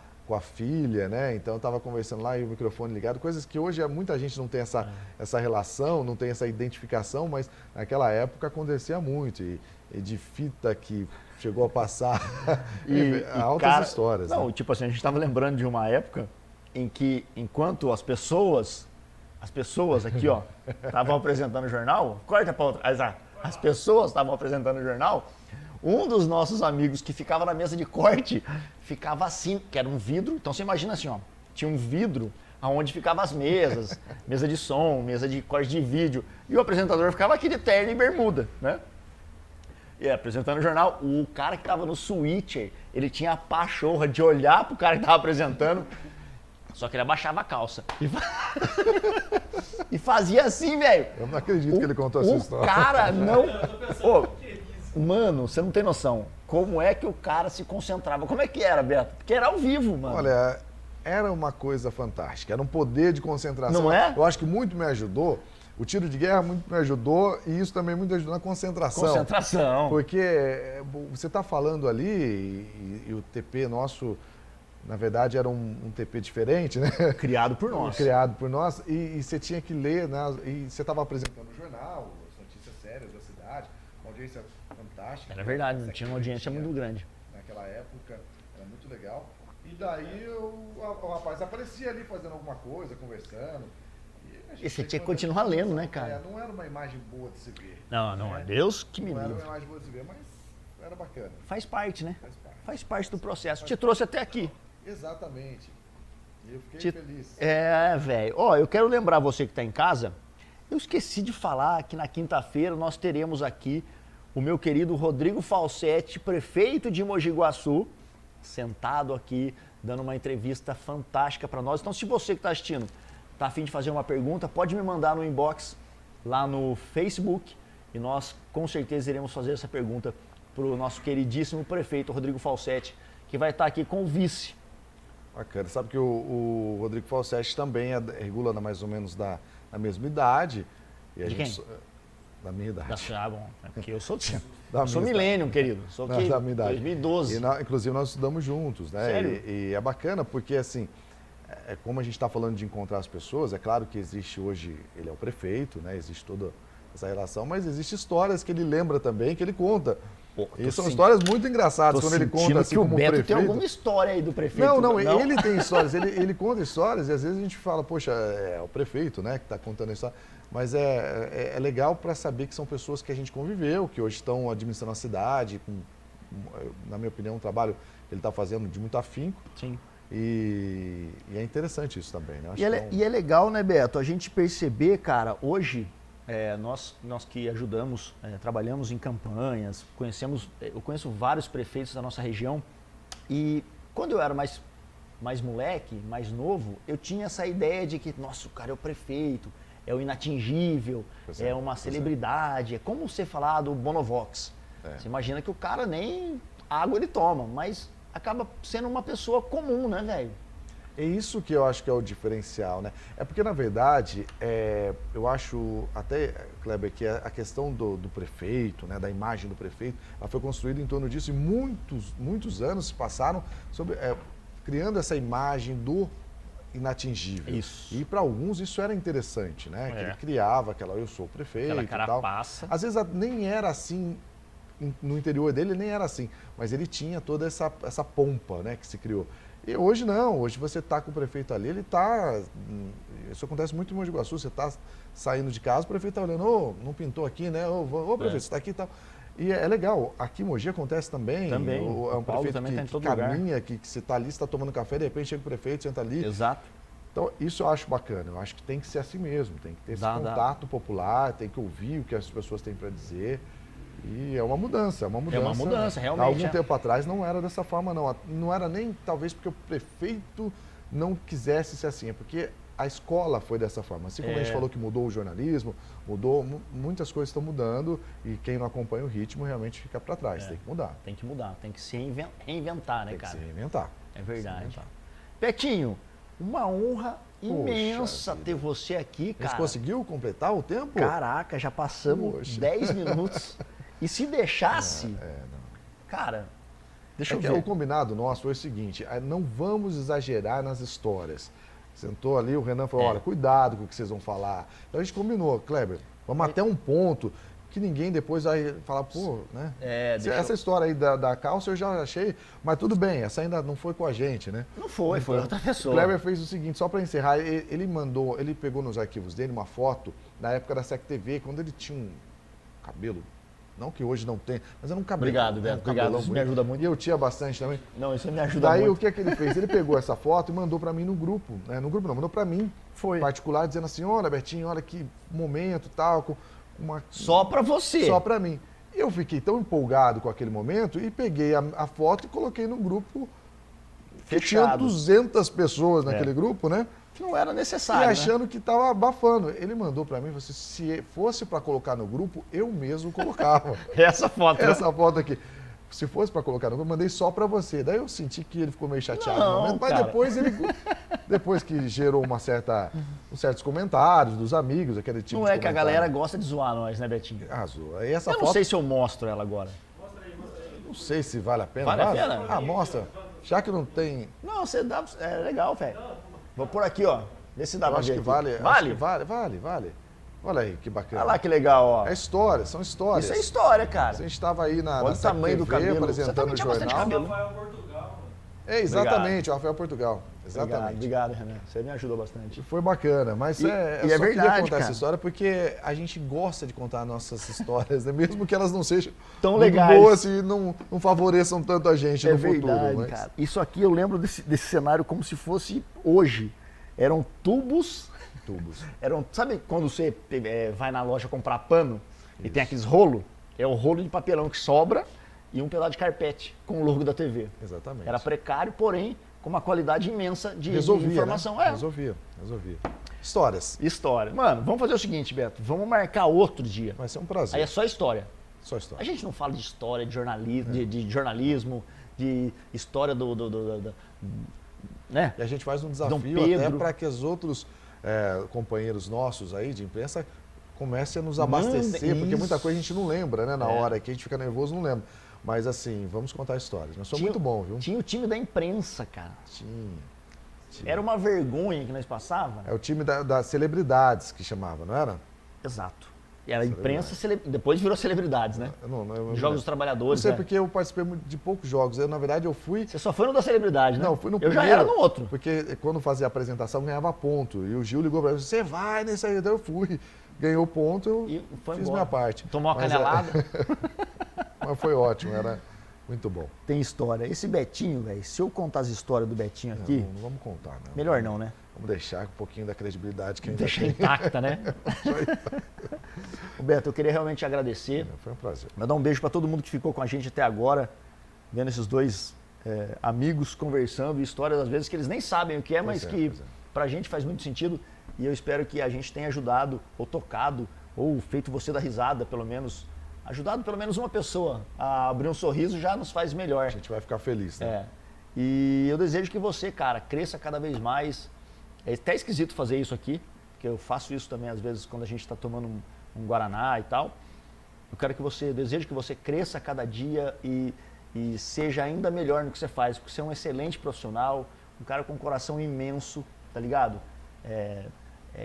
filha, né? Então eu estava conversando lá e o microfone ligado, coisas que hoje muita gente não tem essa relação, não tem essa identificação, mas naquela época acontecia muito. E de fita que chegou a passar altas histórias. Não, né? Tipo assim, a gente estava lembrando de uma época em que, enquanto as pessoas aqui, ó, estavam apresentando o jornal, corta para outra, as pessoas estavam apresentando o jornal, um dos nossos amigos que ficava na mesa de corte, ficava assim, que era um vidro. Então você imagina assim, ó, tinha um vidro onde ficavam as mesas, mesa de som, mesa de corte de vídeo, e o apresentador ficava aqui de terno e bermuda, né? E apresentando o jornal, o cara que estava no switcher, ele tinha a pachorra de olhar pro cara que estava apresentando, só que ele abaixava a calça. E fazia assim, velho. Eu não acredito que ele contou essa história. O cara não... Ô, mano, você não tem noção. Como é que o cara se concentrava? Como é que era, Beto? Porque era ao vivo, mano. Olha, era uma coisa fantástica. Era um poder de concentração. Não é? Eu acho que muito me ajudou. O tiro de guerra muito me ajudou e isso também muito ajudou na concentração. Concentração. Porque você está falando ali e o TP nosso, na verdade, era um TP diferente, né? Criado por nós. Criado por nós. E você tinha que ler, né? E você estava apresentando o jornal, as notícias sérias da cidade, uma audiência fantástica. Era verdade, não tinha uma audiência muito grande. Naquela época, era muito legal. E daí o rapaz aparecia ali fazendo alguma coisa, conversando. E você tinha que continuar lendo, né, cara? Não era uma imagem boa de se ver. Não, é Deus que me Não era livre. uma imagem boa de se ver, mas era bacana. Faz parte, né? Faz parte. Faz parte do processo. Te trouxe até aqui. Exatamente. E eu fiquei feliz. É, velho. Ó, eu quero lembrar você que está em casa, eu esqueci de falar que na quinta-feira nós teremos aqui o meu querido Rodrigo Falsetti, prefeito de Mogi Guaçu, sentado aqui, dando uma entrevista fantástica para nós. Então, se você que está assistindo está a fim de fazer uma pergunta, pode me mandar no inbox lá no Facebook e nós com certeza iremos fazer essa pergunta para o nosso queridíssimo prefeito Rodrigo Falsetti, que vai estar aqui com o vice. Bacana. Sabe que o Rodrigo Falsetti também regula mais ou menos da mesma idade. E a De gente, quem? Da minha idade. Ah, bom, é porque eu sou Da eu sou minha milênio, querido. Sou Não, que da minha idade. 2012. Inclusive nós estudamos juntos, né? Sério? E é bacana porque assim, como a gente está falando de encontrar as pessoas, é claro que existe hoje, ele é o prefeito, né? Existe toda essa relação, mas existem histórias que ele lembra também, que ele conta. Pô, E são histórias muito engraçadas tô quando ele sentindo conta assim que o como Beto prefeito. tem alguma história aí do prefeito. Não, ele tem histórias, ele conta histórias e às vezes a gente fala, poxa, é o prefeito, né, que está contando a história. Mas é legal para saber que são pessoas que a gente conviveu, que hoje estão administrando a cidade, na minha opinião, um trabalho que ele está fazendo de muito afinco. Sim. E é interessante isso também, né? E é legal, né, Beto, a gente perceber, cara, hoje, nós que ajudamos, trabalhamos em campanhas, eu conheço vários prefeitos da nossa região e quando eu era mais moleque, mais novo, eu tinha essa ideia de que, nossa, o cara é o prefeito, é o inatingível, é uma celebridade, é como você falar do Bonovox. Você imagina que o cara nem água ele toma, mas acaba sendo uma pessoa comum, né, velho? É isso que eu acho que é o diferencial, né? É porque, na verdade, eu acho até, Kleber, que a questão do prefeito, né, da imagem do prefeito, ela foi construída em torno disso e muitos anos se passaram criando essa imagem do inatingível. Isso. E para alguns isso era interessante, né? Que ele criava eu sou o prefeito Aquela e tal. carapaça. Às vezes nem era assim, no interior dele nem era assim, mas ele tinha toda essa pompa, né, que se criou. E hoje não, hoje você está com o prefeito ali, ele está... Isso acontece muito em Mogi Guaçu, você está saindo de casa, o prefeito está olhando, não pintou aqui, né? Ô prefeito, você está aqui e tal. E é legal, aqui em Mogi acontece também. Também, é um prefeito também tá em que todo caminha, que você está ali, você está tomando café, de repente chega o prefeito, senta ali. Exato. Então, isso eu acho bacana, eu acho que tem que ser assim mesmo, tem que ter esse contato popular, tem que ouvir o que as pessoas têm para dizer. E é uma mudança, realmente. Há algum tempo atrás não era dessa forma, não. Não era nem, talvez, porque o prefeito não quisesse ser assim, é porque a escola foi dessa forma. Assim como a gente falou que mudou o jornalismo, muitas coisas estão mudando e quem não acompanha o ritmo realmente fica para trás, tem que mudar. Tem que mudar, tem que se reinventar, né, tem cara? Tem que se reinventar. É verdade. Betinho, uma honra imensa ter você aqui, cara. A gente conseguiu completar o tempo? Caraca, já passamos 10 minutos. E se deixasse, cara, deixa eu ver. O combinado nosso foi o seguinte, não vamos exagerar nas histórias. Sentou ali, o Renan falou, olha, cuidado com o que vocês vão falar. Então a gente combinou, Kleber, vamos até um ponto que ninguém depois vai falar, pô, né? Essa história aí da calça eu já achei, mas tudo bem, essa ainda não foi com a gente, né? Não foi, então, foi outra pessoa. O Kleber fez o seguinte, só para encerrar, ele pegou nos arquivos dele uma foto da época da SEC TV, quando ele tinha cabelo. Não que hoje não tem, mas era um cabelo. Obrigado, né? Beto. Um Obrigado, cabelão isso me bonito. ajuda muito. E eu tinha bastante também. Não, isso me ajuda Daí muito. o que é que ele fez? Ele pegou essa foto e mandou pra mim no grupo. Né? No grupo não, mandou pra mim. Foi. Particular, dizendo assim, olha, Betinho, olha que momento tal, com uma... Só pra você. Só pra mim. Eu fiquei tão empolgado com aquele momento e peguei a foto e coloquei no grupo. Que tinha Fechado. 200 pessoas naquele grupo, né? Que não era necessário, E né? achando que estava abafando. Ele mandou para mim, você, se fosse para colocar no grupo, eu mesmo colocava. Essa foto. Essa foto aqui. Se fosse para colocar no grupo, eu mandei só para você. Daí eu senti que ele ficou meio chateado Não, no momento, mas cara. depois que gerou uns certos comentários dos amigos, aquele tipo Não de é que a comentário. galera gosta de zoar nós, né, Betinho? Arrasou. Aí essa Eu não foto, sei se eu mostro ela agora. não sei se vale a pena. Vale a pena? Ah, mostra. Já que não tem... Não, você dá. É legal, velho. Vou por aqui, ó. Vê se dá Eu pra acho ver que aqui. vale. Vale? Acho que vale. Olha aí, que bacana. Olha lá que legal, ó. É história, são histórias. Isso é história, cara. A gente estava aí na Olha o SEC tamanho do TV, cabelo. Você apresentando também o tinha bastante jornal. cabelo. Rafael Portugal, mano. É, exatamente, o Rafael Portugal. Exatamente. Obrigado, Renan. Você me ajudou bastante. Foi bacana, mas E eu é só queria verdade, contar cara. essa história porque a gente gosta de contar nossas histórias, né? Mesmo que elas não sejam Tão muito legais. boas e não favoreçam tanto a gente É no verdade, futuro. Mas... cara. Isso aqui eu lembro desse cenário como se fosse hoje. Eram tubos. Sabe quando você vai na loja comprar pano e tem aqueles rolos? É o rolo de papelão que sobra e um pedaço de carpete com o logo da TV. Exatamente. Era precário, porém com uma qualidade imensa de Resolvia, informação. né? É. Resolvia. Histórias. História. Mano, vamos fazer o seguinte, Beto. Vamos marcar outro dia. Vai ser um prazer. Aí é só história. Só A história. gente não fala de história, de jornalismo, de jornalismo, de história né? E a gente faz um Dom desafio Pedro. até para que os outros companheiros nossos aí de imprensa comecem a nos abastecer, Manda porque muita isso. coisa a gente não lembra, né? Na É. hora que a gente fica nervoso, não lembra. Mas assim, vamos contar histórias. Mas foi muito bom, viu? Tinha o time da imprensa, cara. Tinha. Era uma vergonha que nós passava. É o time das celebridades que chamava, não era? Exato. E era imprensa, depois virou celebridades, né? Eu não Jogos dos lembro. Trabalhadores. Não sei né? porque eu participei de poucos jogos. Eu, na verdade, eu fui... Você só foi no da celebridade, né? Não, fui no Eu primeiro. já era no outro. Porque quando fazia a apresentação, ganhava ponto. E o Gil ligou pra mim, você vai nesse aí. Então eu fui. Ganhou ponto, eu E foi fiz embora. minha parte. Tomou uma Mas, canelada. Mas foi ótimo, era muito bom. Tem história. Esse Betinho, velho, se eu contar as histórias do Betinho aqui, Não vamos contar, não. melhor não, né? Vamos deixar um pouquinho da credibilidade que ainda Deixar tem. intacta, né? Beto, eu queria realmente agradecer. Foi um prazer. Mandar um beijo para todo mundo que ficou com a gente até agora, vendo esses dois amigos conversando, histórias às vezes que eles nem sabem o que é, mas que pois é. pra gente faz muito sentido. E eu espero que a gente tenha ajudado, ou tocado, ou feito você dar risada, pelo menos. Ajudado pelo menos uma pessoa a abrir um sorriso já nos faz melhor. A gente vai ficar feliz, né? É. E eu desejo que você, cara, cresça cada vez mais. É até esquisito fazer isso aqui, porque eu faço isso também às vezes quando a gente está tomando um Guaraná e tal. Eu desejo que você cresça cada dia e seja ainda melhor no que você faz, porque você é um excelente profissional, um cara com um coração imenso, tá ligado? É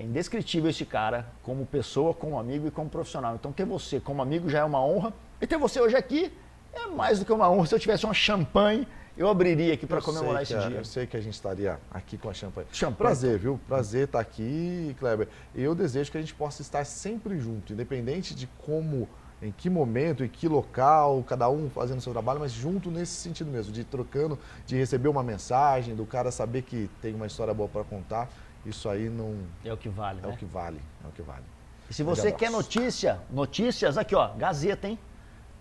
indescritível esse cara, como pessoa, como amigo e como profissional. Então ter você como amigo já é uma honra, e ter você hoje aqui é mais do que uma honra. Se eu tivesse uma champanhe, eu abriria aqui para comemorar esse dia. Eu sei que a gente estaria aqui com a champanhe. Champanhe. Prazer, viu? Prazer estar aqui, Kleber. E eu desejo que a gente possa estar sempre junto, independente de como, em que momento, em que local, cada um fazendo o seu trabalho, mas junto nesse sentido mesmo, de trocando, de receber uma mensagem, do cara saber que tem uma história boa para contar. Isso aí não É o que vale, é né? o que vale, é o que vale. E se você Grande quer abraço. notícias, aqui ó, Gazeta, hein?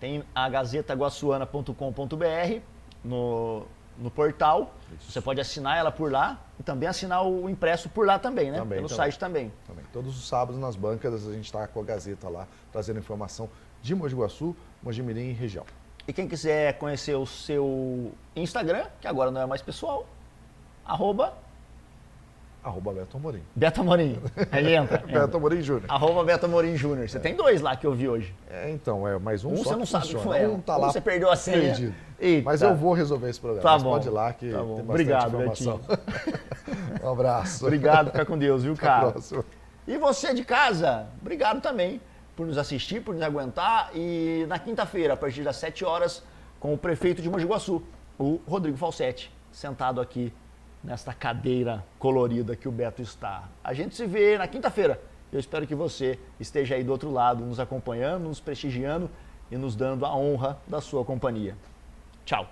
Tem a gazetaguaçuana.com.br no portal. Isso. Você pode assinar ela por lá e também assinar o impresso por lá também, né? Também, Pelo também. site também. Também. Todos os sábados nas bancas a gente está com a Gazeta lá, trazendo informação de Mogi Guaçu, Mogi Mirim e região. E quem quiser conhecer o seu Instagram, que agora não é mais pessoal, @Beto Amorim. Beto Amorim. Aí entra. Beto Amorim Júnior. Beto Amorim Júnior. Você tem dois lá que eu vi hoje. Então, mais um Um só você não que sabe o que funciona. foi. Um tá Um lá você perdeu a senha. perdido. Eita. Mas eu vou resolver esse problema. Tá Mas bom. pode ir lá que Tá bom. tem bastante Obrigado, informação. Um abraço. Obrigado, fica com Deus, viu, Até cara? a próxima. E você de casa, obrigado também por nos assistir, por nos aguentar. E na quinta-feira, a partir das 7 horas, com o prefeito de Mogi Guaçu, o Rodrigo Falsetti, sentado aqui nesta cadeira colorida que o Beto está. A gente se vê na quinta-feira. Eu espero que você esteja aí do outro lado, nos acompanhando, nos prestigiando e nos dando a honra da sua companhia. Tchau!